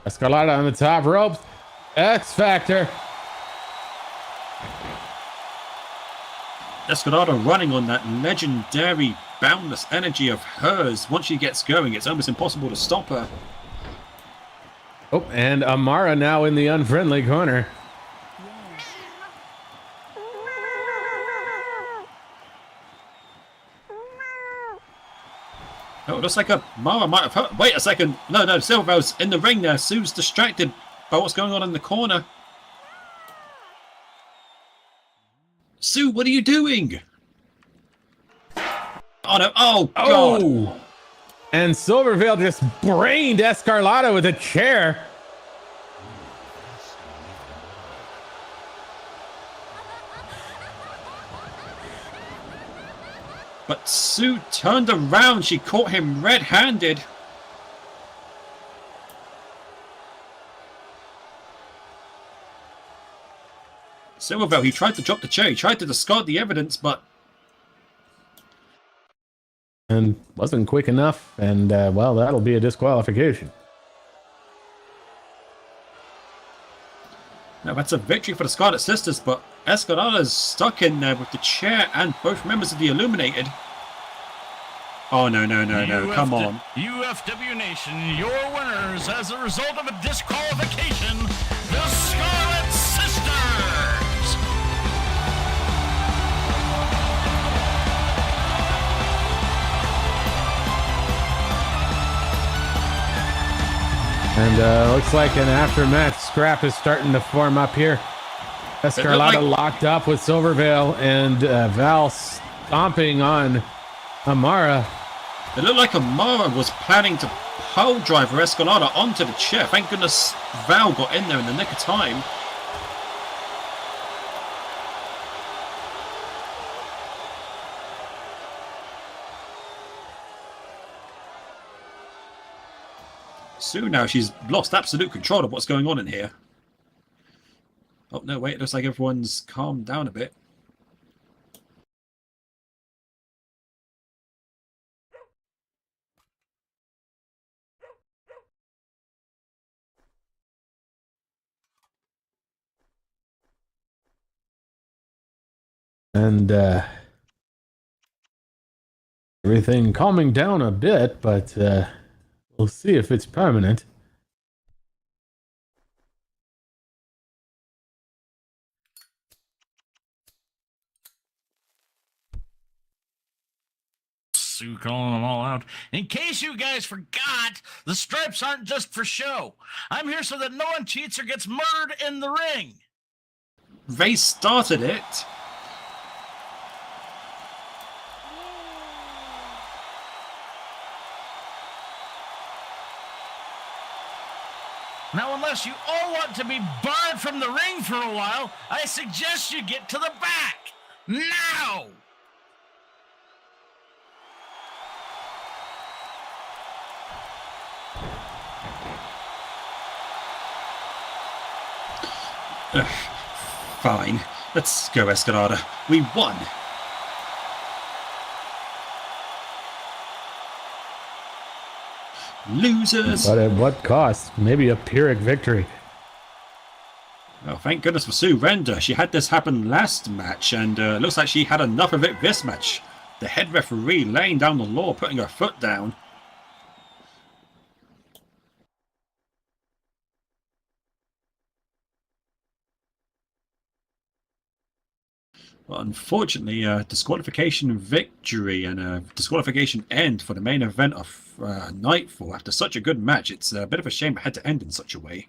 Escalada on the top ropes. X Factor. Escalada running on that legendary boundless energy of hers. Once she gets going, it's almost impossible to stop her. Oh, and Amara now in the unfriendly corner. Oh, it looks like Mara might have hurt. Wait a second. No, Silvervale's in the ring there. Sue's distracted by what's going on in the corner. Sue, what are you doing? Oh no, oh god. Oh! And Silvervale just brained Escarlata with a chair. But Sue turned around. She caught him red-handed. Silvervale, he tried to drop the chair. He tried to discard the evidence, but... And wasn't quick enough. And, well, that'll be a disqualification. No, that's a victory for the Scarlet Sisters, but Escalada's stuck in there with the chair and both members of the Illuminated. Oh, no, come on. UFW Nation, your winners as a result of a disqualification, the Scarlet Sisters! And looks like an after-match scrap is starting to form up here. Escarlata locked up with Silvervale and Val stomping on Amara. It looked like Amara was planning to pile driver Escalada onto the chair. Thank goodness Val got in there in the nick of time. Sue now, she's lost absolute control of what's going on in here. Oh, no, wait, it looks like everyone's calmed down a bit. And everything calming down a bit, but we'll see if it's permanent. Sue calling them all out. In case you guys forgot, the stripes aren't just for show. I'm here so that no one cheats or gets murdered in the ring. They started it. Now, unless you all want to be barred from the ring for a while, I suggest you get to the back. Now! Fine. Let's go, Escalada. We won. Losers. But at what cost? Maybe a Pyrrhic victory. Oh, thank goodness for Sue Render. She had this happen last match, and looks like she had enough of it this match. The head referee laying down the law, putting her foot down. Well, unfortunately, a disqualification victory and a disqualification end for the main event of Nightfall. After such a good match, it's a bit of a shame it had to end in such a way.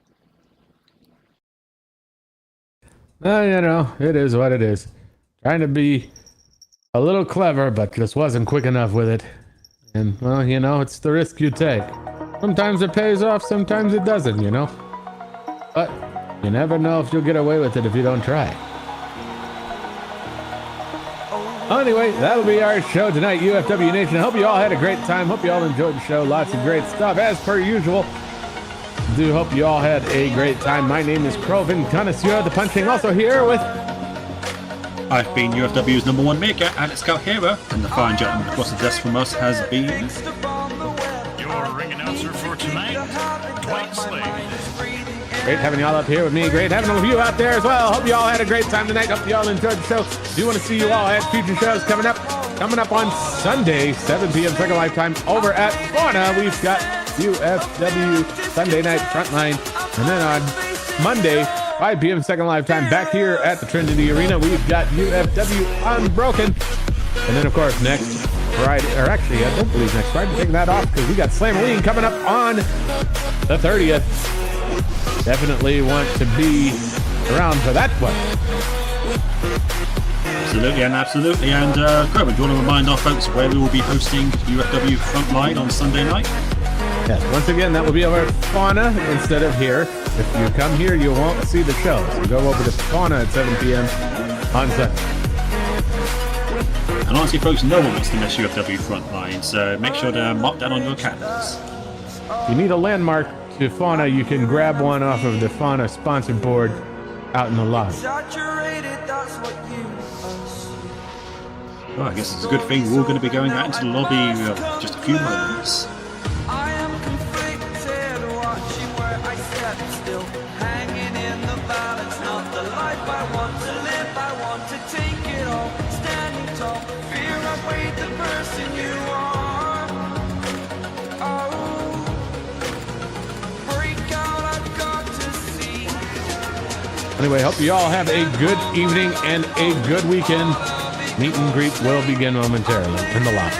You know, it is what it is. Trying to be a little clever, but just wasn't quick enough with it. And, well, you know, it's the risk you take. Sometimes it pays off, sometimes it doesn't, you know? But you never know if you'll get away with it if you don't try. Oh, Anyway, that'll be our show tonight, UFW Nation. I hope you all had a great time. Hope you all enjoyed the show. Lots of great stuff, as per usual. Do hope you all had a great time. My name is Crovin Connoisseur, the Punching. Also here with... I've been UFW's #1 maker, Alex Calhera, and the fine gentleman across the desk from us has been... Your ring announcer for tonight, Dwight Slade. Great having y'all up here with me. Great having all of you out there as well. Hope you all had a great time tonight. Hope you all enjoyed the show. Do want to see you all at future shows coming up. Coming up on Sunday, 7 p.m. Second Lifetime over at Fauna. We've got UFW Sunday Night Frontline. And then on Monday, 5 p.m. Second Lifetime back here at the Trinity Arena, we've got UFW Unbroken. And then, of course, next Friday, or actually, I don't believe next Friday, taking that off because we got Slammerleen coming up on the 30th. Definitely want to be around for that one. Absolutely. And Grover, do you want to remind our folks where we will be hosting UFW Frontline on Sunday night? Yes, once again, that will be over at Fauna instead of here. If you come here, you won't see the show. So go over to Fauna at 7 p.m. on Sunday. And honestly, folks, no one wants to miss UFW Frontline, so make sure to mark that on your calendars. If you need a landmark to Fauna, you can grab one off of the Fauna sponsor board out in the lobby. Well, I guess it's a good thing we're all going to be going out into the lobby in just a few moments. I am conflicted, watching where I step still, hanging in the balance, not the life I want to live. I want to take it all, standing tall, fear I've weighed the person you are. Oh, break out, I've got to see. Anyway, hope you all have a good evening and a good weekend. Meet and greet will begin momentarily in the lobby.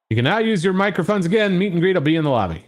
You can now use your microphones again. Meet and greet will be in the lobby.